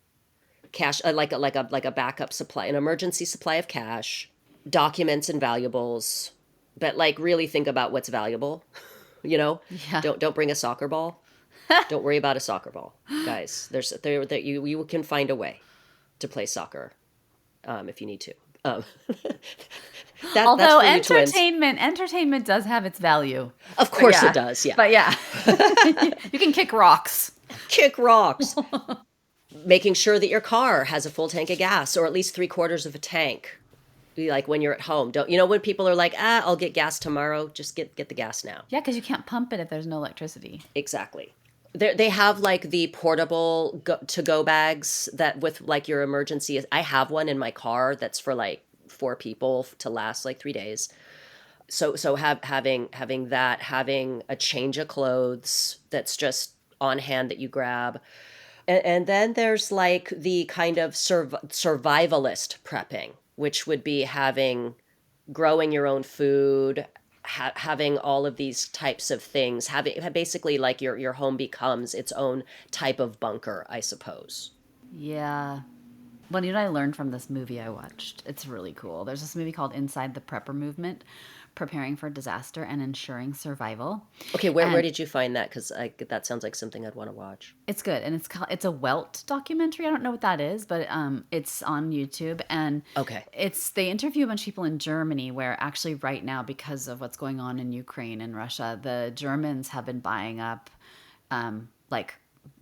Cash, like a backup supply, an emergency supply of cash, documents and valuables. But like really think about what's valuable. You know, Yeah. don't bring a soccer ball. Don't worry about a soccer ball, guys. There that you can find a way to play soccer, if you need to. Um, that's Although for you twins. entertainment does have its value. Of But course it yeah. does. Yeah, But yeah. You can kick rocks. kick rocks. Making sure that your car has a full tank of gas, or at least 3/4 of a tank. Like when you're at home, don't you know when people are like, I'll get gas tomorrow. Just get the gas now. Yeah, because you can't pump it if there's no electricity. Exactly. They have like the portable to go bags that with like your emergency. I have one in my car that's for like 4 people to last like 3 days. So having that, having a change of clothes that's just on hand that you grab. And then there's like the kind of survivalist prepping, which would be having growing your own food, having all of these types of things, having basically like your home becomes its own type of bunker, I suppose. Yeah. What did I learn from this movie I watched? It's really cool. There's this movie called Inside the Prepper Movement, preparing for disaster and ensuring survival. Okay, where And did you find that? Because that sounds like something I'd want to watch. it's good, and it's a WELT documentary. I don't know what that is, but it's on YouTube, and Okay. they interview a bunch of people in Germany, where actually right now, because of what's going on in Ukraine and Russia, the Germans have been buying up like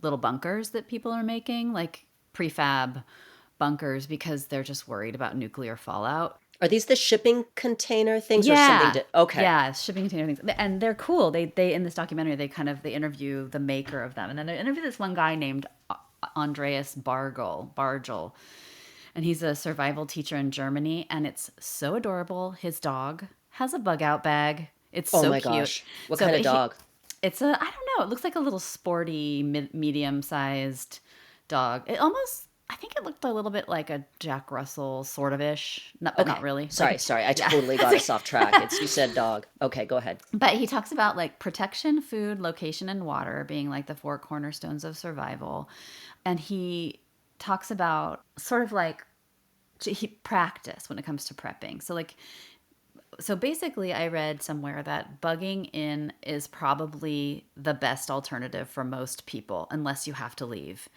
little bunkers that people are making, like prefab bunkers, because they're just worried about nuclear fallout. Are these the shipping container things or something? Yeah. Okay. Yeah, shipping container things. And they're cool. They in this documentary they interview the maker of them. And then they interview this one guy named Andreas Bargel. And he's a survival teacher in Germany, and it's so adorable. His dog has a bug out bag. It's Oh so my cute. gosh. What So kind but of dog? it's a, I don't know, it looks like a little sporty medium-sized dog. It almost, I think it looked a little bit like a Jack Russell sort of ish, not, but not Okay. really. Sorry. I Yeah. totally got us off track. You said dog. Okay, go ahead. But he talks about like protection, food, location, and water being like the four cornerstones of survival. And he talks about sort of like he practice when it comes to prepping. So basically, I read somewhere that bugging in is probably the best alternative for most people, unless you have to leave.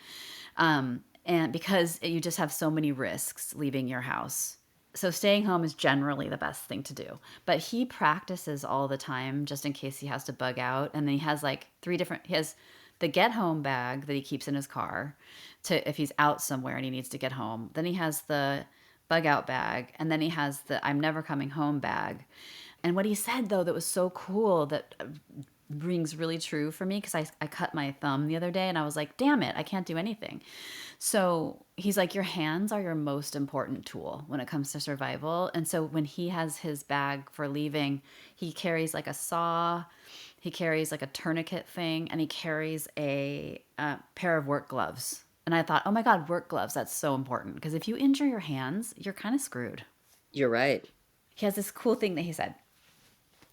And because you just have so many risks leaving your house. So staying home is generally the best thing to do. But he practices all the time just in case he has to bug out. And then he has like he has the get home bag that he keeps in his car to if he's out somewhere and he needs to get home. Then he has the bug out bag. And then he has the I'm never coming home bag. And what he said though that was so cool that rings really true for me because I cut my thumb the other day and I was like, damn it, I can't do anything. So he's like, your hands are your most important tool when it comes to survival. And so when he has his bag for leaving, he carries like a saw, he carries like a tourniquet thing, and he carries a pair of work gloves. And I thought, oh my God, work gloves, that's so important. Because if you injure your hands, you're kind of screwed. You're right. He has this cool thing that he said.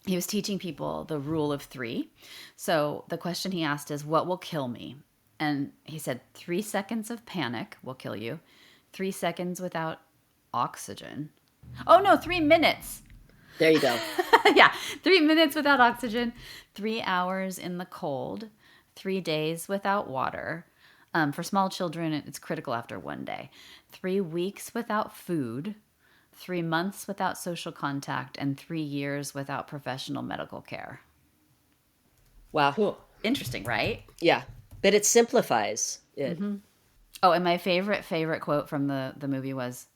He was teaching people the rule of three. So the question he asked is, what will kill me? And he said, 3 seconds of panic will kill you. 3 seconds without oxygen. Oh no, 3 minutes. There you go. Yeah, 3 minutes without oxygen. 3 hours in the cold. 3 days without water. For small children, it's critical after one day. 3 weeks without food. 3 months without social contact, and 3 years without professional medical care. Wow. Interesting, right? Yeah. But it simplifies it. Oh, and my favorite quote from the movie was,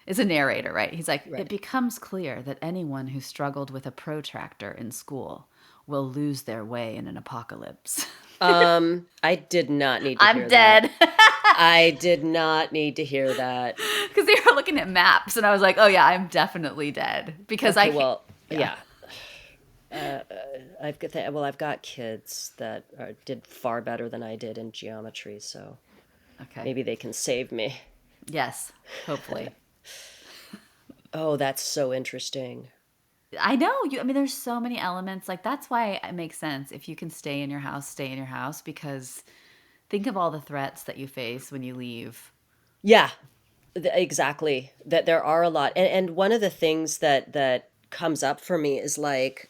it's a narrator, right? He's like, Right. it becomes clear that anyone who struggled with a protractor in school will lose their way in an apocalypse. I did not need to hear I'm dead. that. I did not need to hear that. Because they were looking at maps, and I was like, oh yeah, I'm definitely dead. Because Okay, I can't. well, yeah. I've got kids that did far better than I did in geometry, so Okay. maybe they can save me. Yes, hopefully. Oh, that's so interesting. I know. I mean, there's so many elements. Like, that's why it makes sense. If you can stay in your house, stay in your house, because think of all the threats that you face when you leave. Yeah, exactly. That there are a lot, and one of the things that comes up for me is like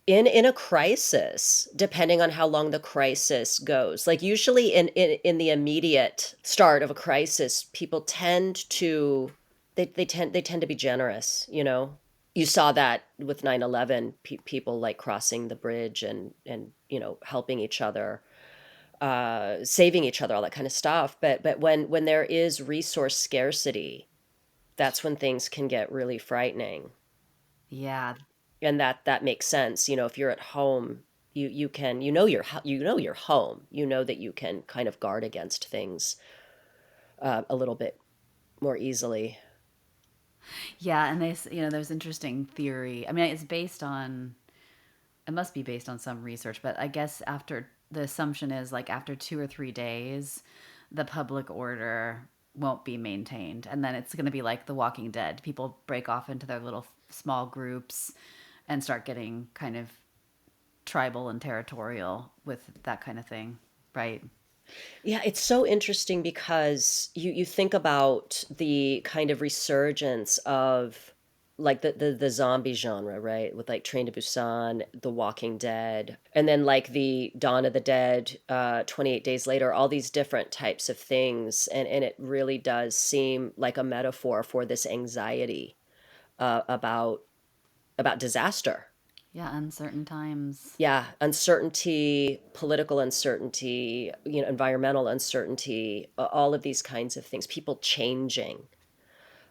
in a crisis, depending on how long the crisis goes. Like usually in the immediate start of a crisis, people tend to they tend to be generous, you know. You saw that with 9/11, people like crossing the bridge and helping each other, saving each other, all that kind of stuff. But when there is resource scarcity, that's when things can get really frightening. Yeah. And that makes sense. If you're at home, you can you're home. You know that you can kind of guard against things a little bit more easily. Yeah. And there's interesting theory. I mean, it must be based on some research, but I guess the assumption is like after 2 or 3 days, the public order won't be maintained. And then it's going to be like The Walking Dead. People break off into their little small groups and start getting kind of tribal and territorial with that kind of thing, right? Yeah, it's so interesting because you think about the kind of resurgence of like the zombie genre, right? With like Train to Busan, The Walking Dead, and then like the Dawn of the Dead, 28 Days Later, all these different types of things. And it really does seem like a metaphor for this anxiety about disaster. Yeah, uncertain times. Yeah, uncertainty, political uncertainty, environmental uncertainty, all of these kinds of things, people changing.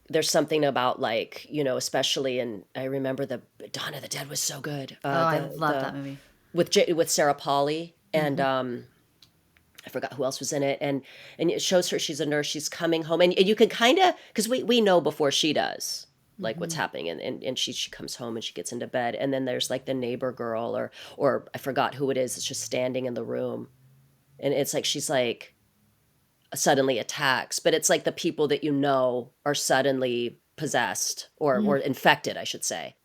There's something about like, especially I remember the Dawn of the Dead was so good. Oh, I love that movie. With Sarah Polley and I forgot who else was in it, and it shows her, she's a nurse, she's coming home, and you can kind of, because we know before she does like what's happening, and she comes home and she gets into bed, and then there's like the neighbor girl, or I forgot who it is, it's just standing in the room, and it's like she's like suddenly attacks, but it's like the people that are suddenly possessed or infected, I should say.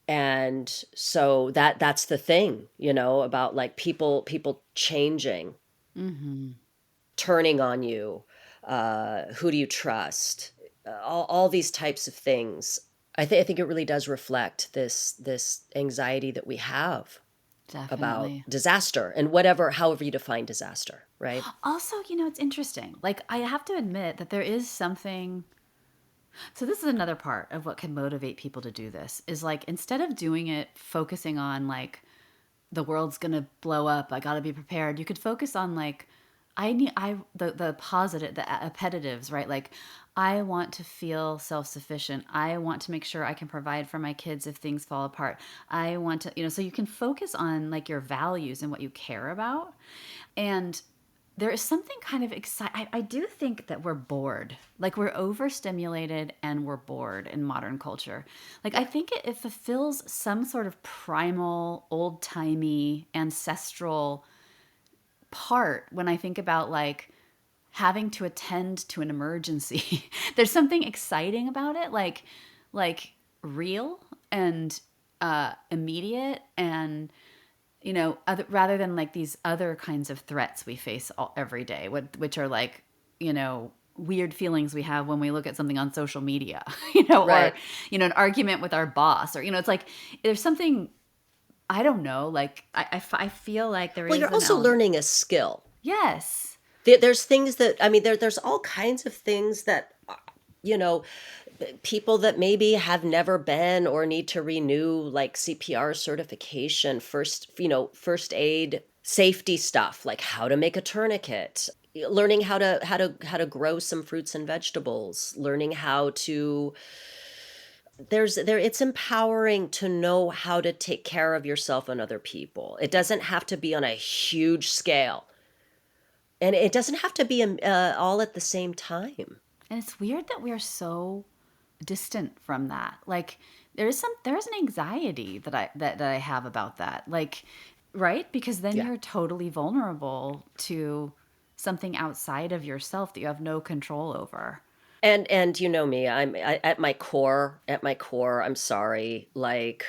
And so that's the thing, about like people changing, turning on you, who do you trust, all these types of things. I think it really does reflect this anxiety that we have about Definitely. disaster and however you define disaster, right? Also, it's interesting. Like, I have to admit that there is something. So, this is another part of what can motivate people to do this is like, instead of doing it, focusing on like, the world's going to blow up, I got to be prepared, you could focus on like, the positive, the appetitives, right? Like, I want to feel self-sufficient. I want to make sure I can provide for my kids if things fall apart. I want to, so you can focus on like your values and what you care about. And there is something kind of exciting. I do think that we're bored. Like, we're overstimulated and we're bored in modern culture. Like, I think it fulfills some sort of primal, old-timey, ancestral part when I think about like having to attend to an emergency. There's something exciting about it, like real and immediate, and rather than like these other kinds of threats we face every day, which are like, weird feelings we have when we look at something on social media, or Right. an argument with our boss, or it's like there's something, I don't know, like I feel like there Well, is you're an also element. learning a skill. Yes. There's things that, I mean, there's all kinds of things that, you know, people that maybe have never been or need to renew, like CPR certification, first aid, safety stuff, like how to make a tourniquet, learning how to grow some fruits and vegetables, learning how to it's empowering to know how to take care of yourself and other people. It doesn't have to be on a huge scale. And it doesn't have to be all at the same time. And it's weird that we're so distant from that. Like, there is an anxiety that I have about that. Like, right? Because then Yeah. you're totally vulnerable to something outside of yourself that you have no control over. And you know me, at my core, I'm sorry. Like,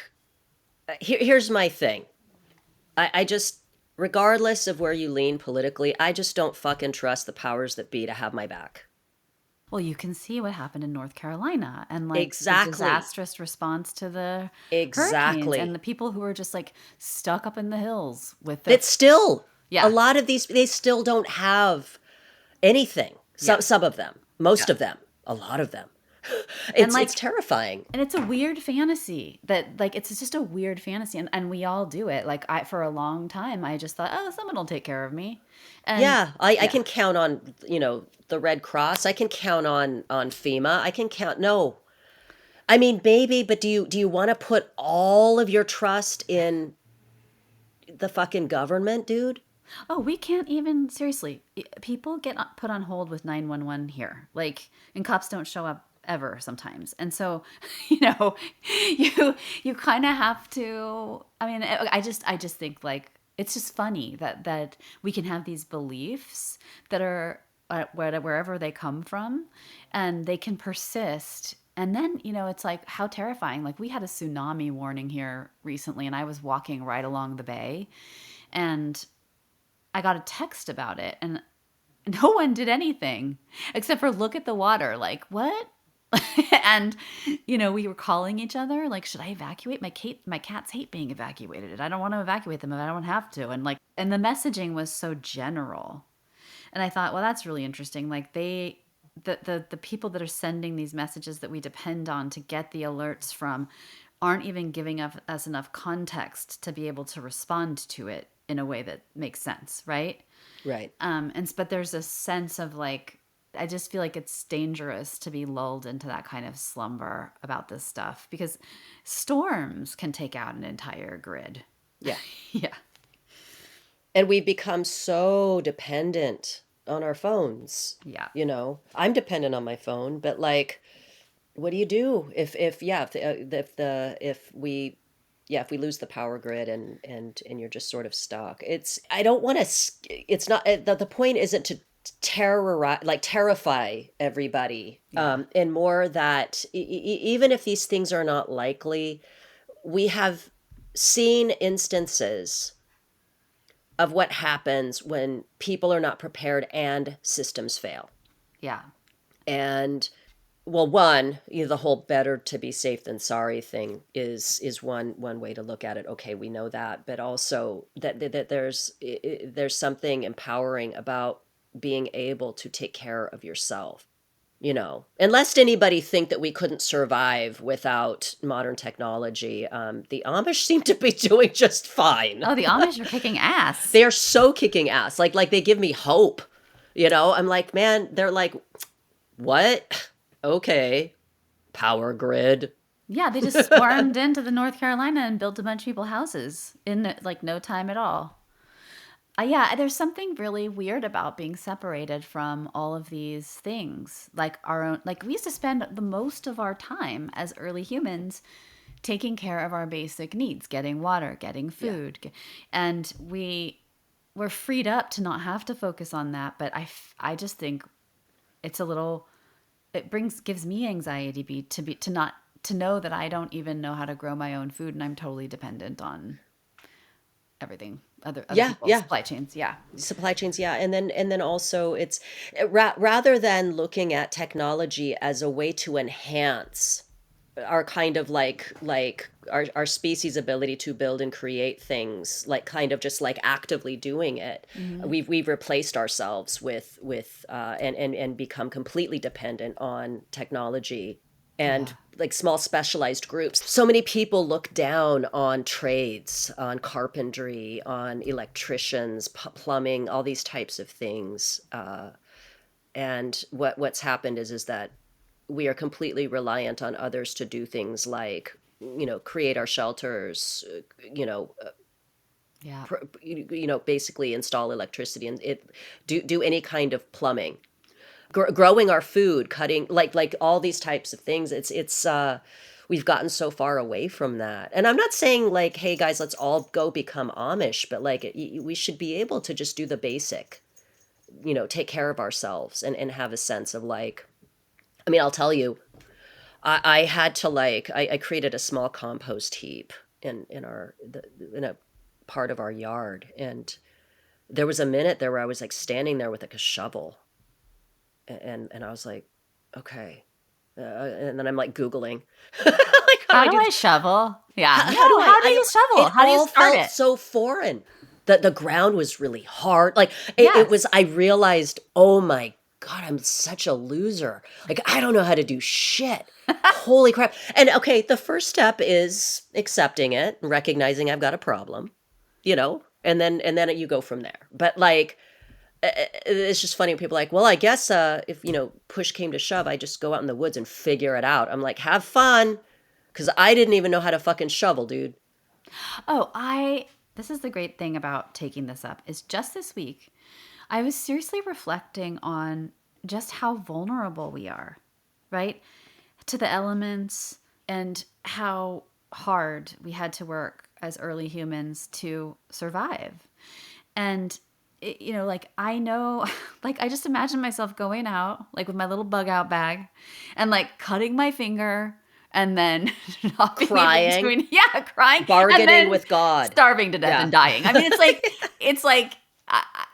here's my thing. I just, regardless of where you lean politically, I just don't fucking trust the powers that be to have my back. Well, you can see what happened in North Carolina and like the Exactly. disastrous response to the hurricanes and the Exactly. people who were just like stuck up in the hills with their, It's still, a yeah, lot of these, they still don't have anything. yeah, Some of them, most yeah. of them, a lot of them. And It's like, terrifying. and it's a weird fantasy that like it's just a weird fantasy, and we all do it. Like, I for a long time I just thought, oh, someone will take care of me. And Yeah, I yeah. can count on, the Red Cross. I can count on FEMA. I can count. No, I mean, maybe, but do you want to put all of your trust in the fucking government, dude? Oh, we can't even, seriously, people get put on hold with 911 here. Like, and cops don't show up ever sometimes. And so, you know, you kind of have to, I mean, I just think like it's just funny that we can have these beliefs that are wherever they come from, and they can persist. And then, it's like how terrifying. Like, we had a tsunami warning here recently, and I was walking right along the bay, and I got a text about it, and no one did anything except for look at the water. Like, what? And we were calling each other like, should I evacuate? My cats hate being evacuated. I don't want to evacuate them if I don't have to. And like, and the messaging was so general. And I thought, well, that's really interesting. Like, the people that are sending these messages that we depend on to get the alerts from aren't even giving us enough context to be able to respond to it in a way that makes sense, right? Right. But there's a sense of like, I just feel like it's dangerous to be lulled into that kind of slumber about this stuff, because storms can take out an entire grid. Yeah. Yeah. And we become so dependent on our phones. Yeah. I'm dependent on my phone, but like, what do you do if we lose the power grid and you're just sort of stuck? I don't want to. It's not the point isn't to terrify everybody, Yeah. and more that even if these things are not likely, we have seen instances of what happens when people are not prepared and systems fail. Yeah. And well, one, the whole better to be safe than sorry thing is one way to look at it. Okay, we know that, but also that there's something empowering about being able to take care of yourself. And lest anybody think that we couldn't survive without modern technology, the Amish seem to be doing just fine. Oh, the Amish are kicking ass. They are so kicking ass. Like they give me hope. I'm like, man, they're like, what? Okay, power grid. Yeah, they just swarmed into the North Carolina and built a bunch of people houses in like no time at all. Yeah, there's something really weird about being separated from all of these things. Like our own, like we used to spend the most of our time as early humans taking care of our basic needs, getting water, getting Yeah. food. And we were freed up to not have to focus on that. But I just think it's a little, gives me anxiety to not, to know that I don't even know how to grow my own food and I'm totally dependent on everything, other Yeah, people's yeah. supply chains. Yeah. Supply chains, yeah. And then also it's rather than looking at technology as a way to enhance our kind of like our species ability to build and create things, like kind of just like actively doing it, Mm-hmm. we've replaced ourselves with and become completely dependent on technology and Yeah. like small specialized groups. So many people look down on trades, on carpentry, on electricians, plumbing, all these types of things. And what's happened is that we are completely reliant on others to do things like, create our shelters, Yeah. basically install electricity and do any kind of plumbing, growing our food, cutting, like all these types of things. It's we've gotten so far away from that. And I'm not saying like, hey guys, let's all go become Amish, but like we should be able to just do the basic, take care of ourselves and have a sense of like, I mean, I'll tell you, I had to like I created a small compost heap in a part of our yard, and there was a minute there where I was like standing there with like a shovel, and I was like, okay, and then I'm like Googling, like how do How I do do I this? shovel? Yeah. How do No, I? how do you shovel? It How do you all start felt it? so foreign. The ground was really hard. Like it was. Yes. I realized, oh my God, I'm such a loser. Like I don't know how to do shit. Holy crap! And okay, the first step is accepting it, recognizing I've got a problem, and then you go from there. But like, it's just funny when people are like, well, I guess if push came to shove, I just go out in the woods and figure it out. I'm like, have fun, because I didn't even know how to fucking shovel, dude. Oh, this is the great thing about taking this up is just this week, I was seriously reflecting on just how vulnerable we are, right? To the elements and how hard we had to work as early humans to survive. And like I know, like I just imagine myself going out, like with my little bug out bag, and like cutting my finger, and then not being able Crying, to, yeah, crying, and bargaining then with God. starving to death Yeah. and dying. I mean, it's like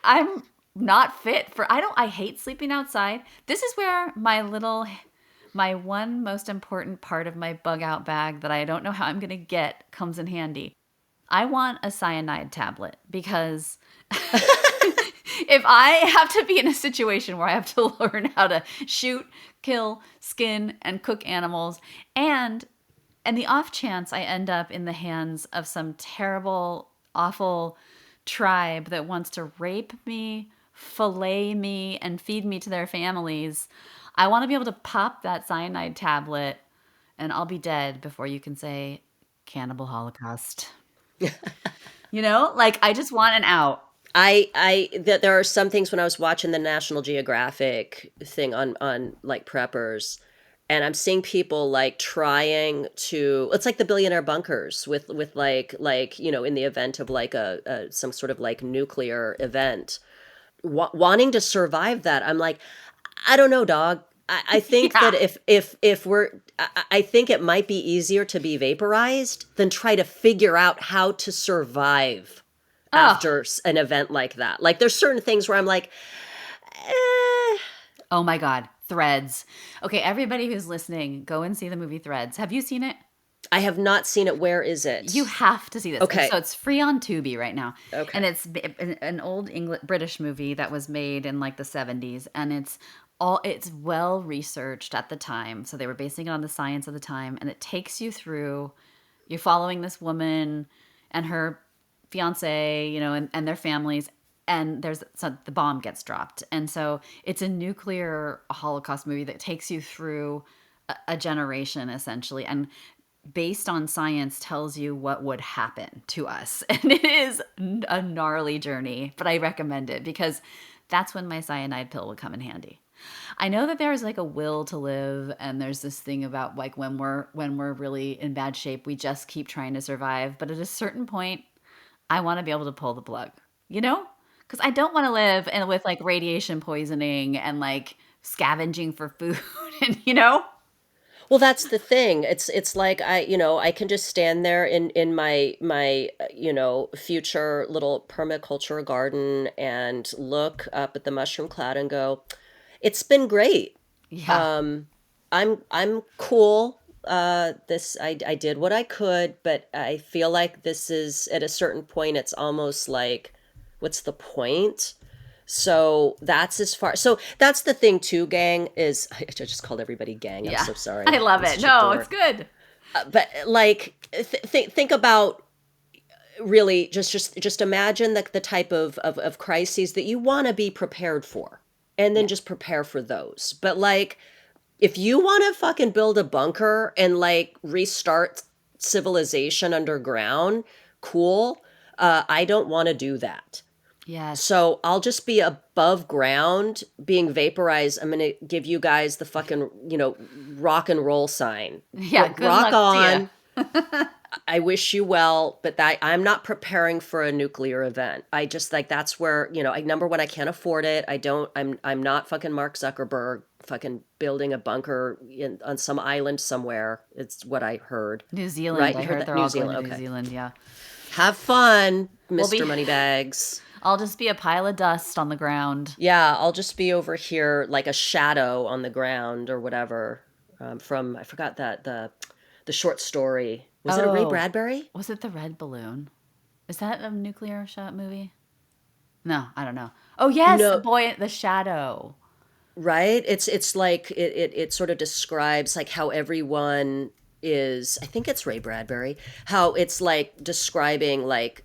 I'm not fit for. I hate sleeping outside. This is where my one most important part of my bug out bag that I don't know how I'm gonna get comes in handy. I want a cyanide tablet because if I have to be in a situation where I have to learn how to shoot, kill, skin, and cook animals, and the off chance I end up in the hands of some terrible, awful tribe that wants to rape me, fillet me, and feed me to their families, I want to be able to pop that cyanide tablet and I'll be dead before you can say cannibal holocaust. Like I just want an out. That there are some things when I was watching the National Geographic thing on like preppers, and I'm seeing people like trying to. It's like the billionaire bunkers with like in the event of like a some sort of like nuclear event, wanting to survive that. I'm like, I don't know, dog. I think that Yeah. if we're, I think it might be easier to be vaporized than try to figure out how to survive Oh, after an event like that. Like there's certain things where I'm like, eh. oh my God. Threads. Okay, everybody who's listening, go and see the movie Threads. Have you seen it? I have not seen it. Where is You it? have to see this. And so Okay. it's free on Tubi right now. And Okay. it's an old English British movie that was made in like the 70s and it's well researched at the time. So they were basing it on the science of the time and it takes you through you're following this woman and her fiance, and their families and the bomb gets dropped. And so it's a nuclear Holocaust movie that takes you through a generation essentially, and based on science tells you what would happen to us. And it is a gnarly journey, but I recommend it because that's when my cyanide pill would come in handy. I know that there's like a will to live, and there's this thing about like when we're really in bad shape, we just keep trying to survive. But at a certain point, I want to be able to pull the plug, you know? Because I don't want to live with like radiation poisoning and like scavenging for food, and Well, that's the thing. It's like I can just stand there in my future little permaculture garden and look up at the mushroom cloud and go, it's been great. yeah, Um, I'm cool. This I did what I could, but I feel like this is at a certain point, it's almost like, what's the point? So that's as far. So that's the thing too, gang, is I just called everybody gang. I'm yeah, so sorry. I love I'm it. such a No, it's dork. good. But like, think about really just imagine the type of crises that you want to be prepared for, and then Yeah, just prepare for those. But like, if you want to fucking build a bunker and like restart civilization underground, cool. I don't want to do that. yes, So I'll just be above ground being vaporized. I'm going to give you guys the fucking, rock and roll sign. yeah. Good Rock luck to you. on. I wish you well, but that I'm not preparing for a nuclear event. I just like that's where, number one, I can't afford it. I'm not fucking Mark Zuckerberg fucking building a bunker on some island somewhere. It's what I heard. New Zealand. Right? I You heard heard that? they're New all going Zealand. to New Okay. Zealand. Yeah, Have fun, we'll Mr. be. Moneybags. I'll just be a pile of dust on the ground. Yeah, I'll just be over here like a shadow on the ground or whatever. From I forgot that the short story. Was it a Ray Oh, Bradbury? was it the red balloon? Is that a nuclear shot movie? No, I don't know. Oh yes, No, boy, the shadow. right? It's like it sort of describes like how everyone is. I think it's Ray Bradbury. How it's like describing like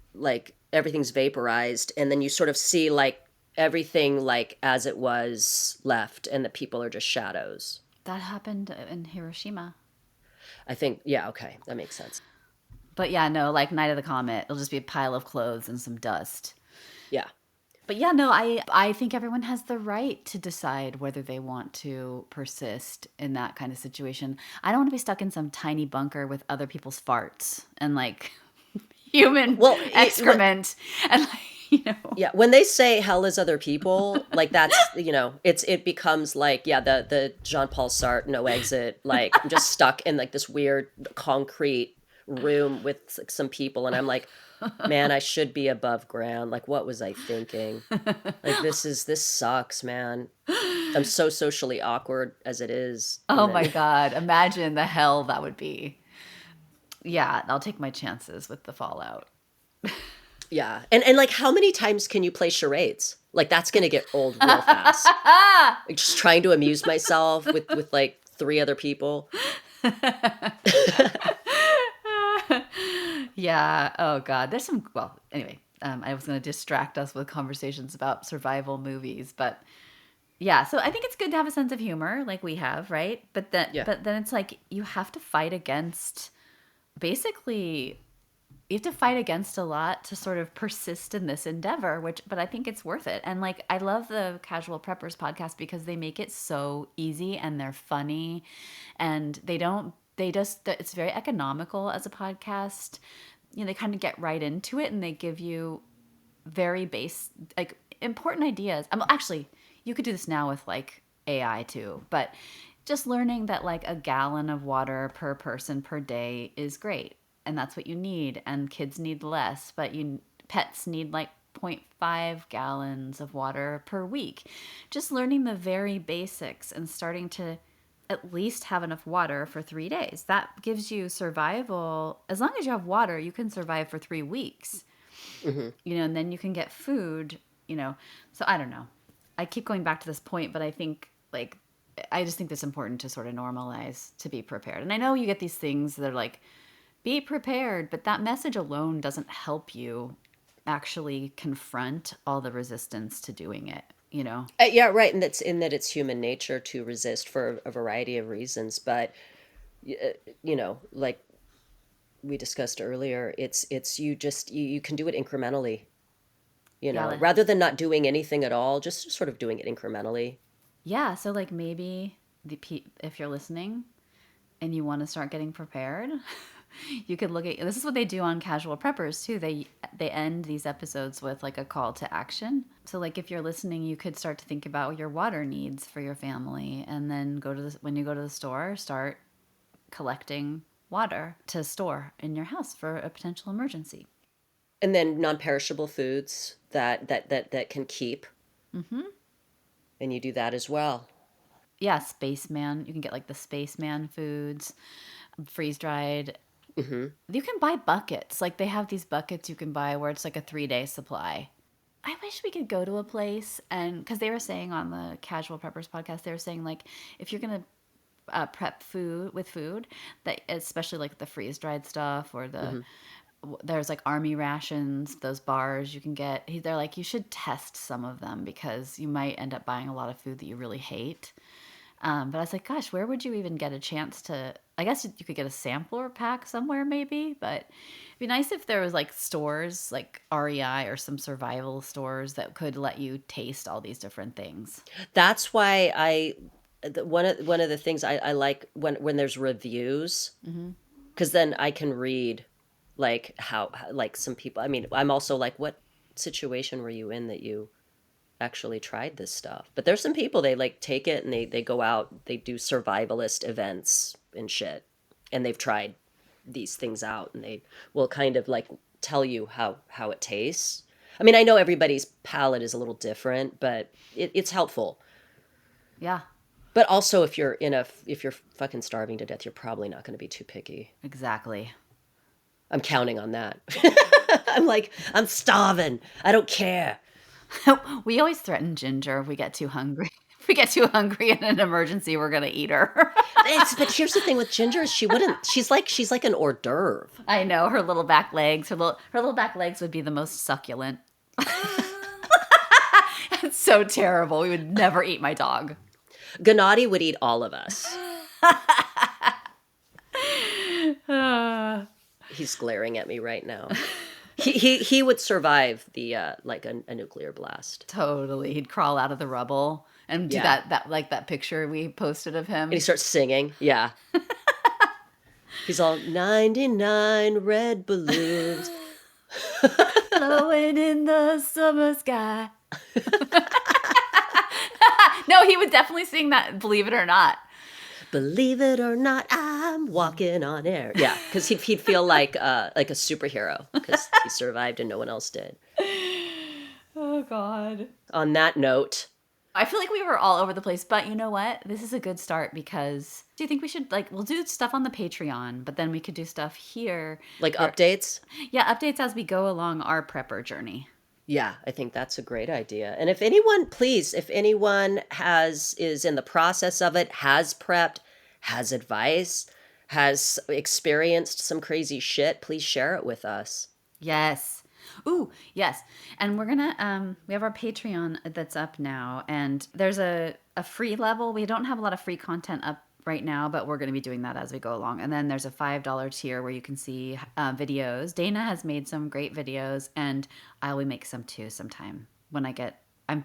everything's vaporized, and then you sort of see like everything like as it was left, and the people are just shadows. That happened in Hiroshima. I think, yeah, okay, that makes sense. But yeah, no, like Night of the Comet, it'll just be a pile of clothes and some dust. Yeah. But yeah, no, I think everyone has the right to decide whether they want to persist in that kind of situation. I don't want to be stuck in some tiny bunker with other people's farts and like human Well, excrement and like, yeah, when they say hell is other people, like that's, it becomes like, yeah, the Jean-Paul Sartre no exit, like I'm just stuck in like this weird concrete room with like, some people, and I'm like, man, I should be above ground. Like, what was I thinking? Like, this sucks, man. I'm so socially awkward as it is. oh And my then God, imagine the hell that would be. Yeah, I'll take my chances with the fallout. yeah. And like, how many times can you play charades? Like, that's gonna get old real fast. Like, just trying to amuse myself with like three other people. Yeah. Oh God. There's some. Well, anyway, I was going to distract us with conversations about survival movies, but yeah. So I think it's good to have a sense of humor, like we have, right? Yeah. But then it's like you have to fight against. Basically, you have to fight against a lot to sort of persist in this endeavor. But I think it's worth it. And like, I love the Casual Preppers podcast because they make it so easy and they're funny, and they don't. They just. It's very economical as a podcast. They kind of get right into it and they give you very like important ideas. Actually, you could do this now with like AI too, but just learning that like a gallon of water per person per day is great, and that's what you need. And kids need less, but pets need like 0.5 gallons of water per week. Just learning the very basics and starting to at least have enough water for 3 days. That gives you survival. As long as you have water, you can survive for 3 weeks, Hmm. and then you can get food, So I don't know. I keep going back to this point, but I think like, I just think it's important to sort of normalize to be prepared. And I know you get these things that are like, be prepared, but that message alone doesn't help you actually confront all the resistance to doing it, you know? Yeah, right. And that's in that it's human nature to resist for a variety of reasons. But, like we discussed earlier, it's you can do it incrementally, Yeah. rather than not doing anything at all, just sort of doing it incrementally. Yeah. So, like, maybe if you're listening and you want to start getting prepared, you could look at this is what they do on Casual Preppers too. They end these episodes with like a call to action. So like if you're listening, you could start to think about your water needs for your family, and then when you go to the store, start collecting water to store in your house for a potential emergency. And then non-perishable foods that can keep, and you do that as well. Yeah, spaceman. You can get like the spaceman foods, freeze dried. You can buy buckets. Like they have these buckets you can buy where it's like a 3-day supply. I wish we could go to a place, and because they were saying on the Casual Preppers podcast, they were saying like if you're gonna prep food that especially like the freeze dried stuff or there's like army rations, those bars you can get. They're like you should test some of them because you might end up buying a lot of food that you really hate. But I was like, gosh, where would you even get a chance to? I guess you could get a sampler pack somewhere, maybe. But it'd be nice if there was like stores, like REI or some survival stores that could let you taste all these different things. That's why one of the things I like when there's reviews, because then I can read like like some people. I mean, I'm also like, what situation were you in that you actually tried this stuff? But there's some people, they like take it and they go out, they do survivalist events and shit, and they've tried these things out, and they will kind of like tell you how it tastes. I mean, I know everybody's palate is a little different, but it's helpful. Yeah, But also, if you're fucking starving to death, you're probably not going to be too picky. exactly. I'm counting on that. I'm like, I'm starving. I don't care. We always threaten Ginger if we get too hungry. If we get too hungry in an emergency, we're gonna eat her. But here's the thing with Ginger is she wouldn't. She's like an hors d'oeuvre. I know her little back legs. Her little back legs would be the most succulent. It's so terrible. We would never eat my dog. Gennady would eat all of us. He's glaring at me right now. He would survive the like a nuclear blast. Totally. He'd crawl out of the rubble and do Yeah. that like that picture we posted of him. And he starts singing. Yeah. He's all 99 red balloons. Blowing in the summer sky. No, he would definitely sing that, believe it or not. Believe it or not, I'm walking on air. Yeah, because he'd feel like a superhero because he survived and no one else did. Oh, God. On that note, I feel like we were all over the place, but you know what? This is a good start because do you think we should, like, we'll do stuff on the Patreon, but then we could do stuff here. like updates. Yeah, updates as we go along our prepper journey. Yeah, I think that's a great idea. And if anyone, please, if anyone is in the process of it, has prepped, has advice, has experienced some crazy shit, please share it with us. Yes. Ooh, yes. And we're gonna we have our Patreon that's up now, and there's a free level. We don't have a lot of free content up right now, but we're gonna be doing that as we go along. And then there's a $5 tier where you can see videos. Dana has made some great videos, and I will make some too sometime when I get I'm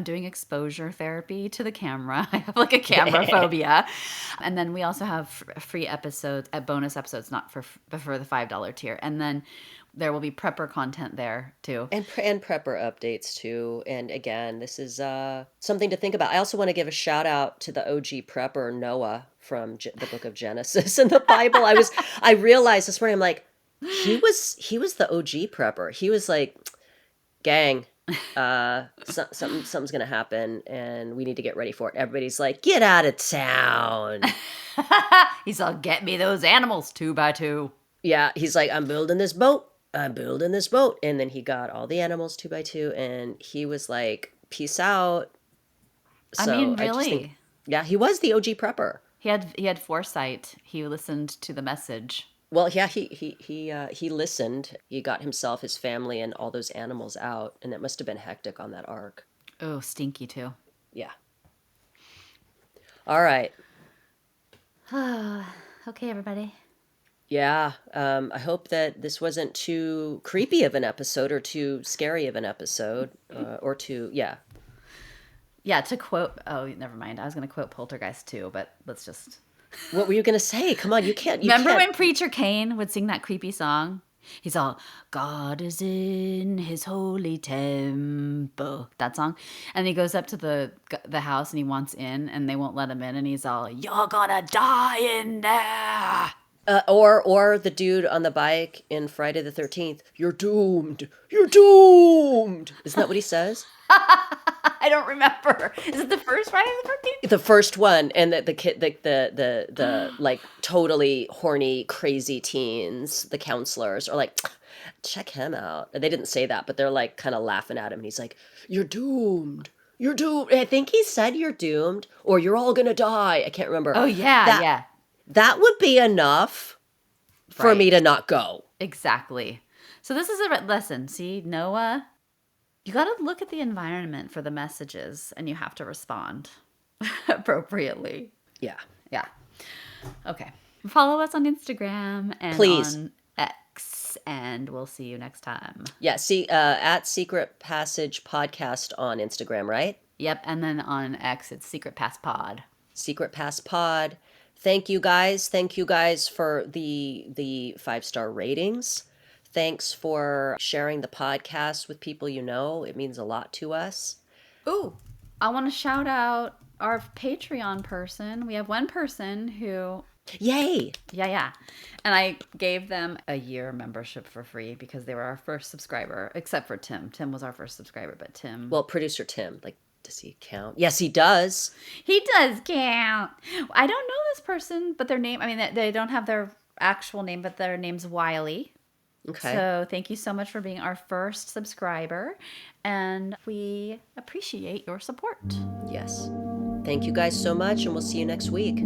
doing exposure therapy to the camera. I have like a camera phobia. And then we also have free episodes, bonus episodes, not for the $5 tier. And then there will be prepper content there too. And prepper updates too. And again, this is something to think about. I also want to give a shout out to the OG prepper Noah from the Book of Genesis and the Bible. I realized this morning, I'm like, he was the OG prepper. He was like, gang, something's gonna happen and we need to get ready for it. Everybody's like, get out of town. He's all, get me those animals 2x2. Yeah, he's like, I'm building this boat. And then he got all the animals 2x2 and he was like, peace out. So I mean, just really? think, yeah, he was the OG prepper. He had foresight. He listened to the message. Well, yeah, he listened. He got himself, his family, and all those animals out, and it must have been hectic on that ark. Oh, stinky too. Yeah. All right. Okay, everybody. Yeah. I hope that this wasn't too creepy of an episode or too scary of an episode, or too, yeah. Yeah, to quote, oh, never mind. I was going to quote Poltergeist too, but let's just. What were you gonna say? Come on, you Remember can't. when Preacher Cain would sing that creepy song? He's all, God is in his holy temple. That song. And he goes up to the house and he wants in and they won't let him in. And he's all, you're gonna die in there. Or the dude on the bike in Friday the 13th. You're doomed. You're doomed. Isn't that what he says? I don't remember. Is it the first Friday the 13th? The first one, and the kid, the like totally horny, crazy teens, the counselors are like, check him out. And they didn't say that, but they're like kind of laughing at him, and he's like, "You're doomed. You're doomed." And I think he said, "You're doomed," or "You're all gonna die." I can't remember. Oh, yeah, That yeah. that would be enough for me Right. to not go. Exactly. So this is a lesson. See, Noah, you got to look at the environment for the messages and you have to respond appropriately. Yeah. Yeah. Okay. Follow us on Instagram and Please. on X, and we'll see you next time. Yeah. See, at Secret Passage Podcast on Instagram, right? Yep. And then on X, it's Secret Pass Pod. Secret Pass Pod. Thank you guys. Thank you guys for the 5-star ratings. Thanks for sharing the podcast with people you know. It means a lot to us. Ooh, I want to shout out our Patreon person. We have one person who Yay! Yeah. And I gave them a year membership for free because they were our first subscriber, except for Tim. Tim was our first subscriber, but Tim. Well, producer Tim, like, does he count? Yes, he does. He does count. I don't know this person, but their name, I mean, they don't have their actual name, but their name's Wiley. Okay. So thank you so much for being our first subscriber. And we appreciate your support. Yes. Thank you guys so much, and we'll see you next week.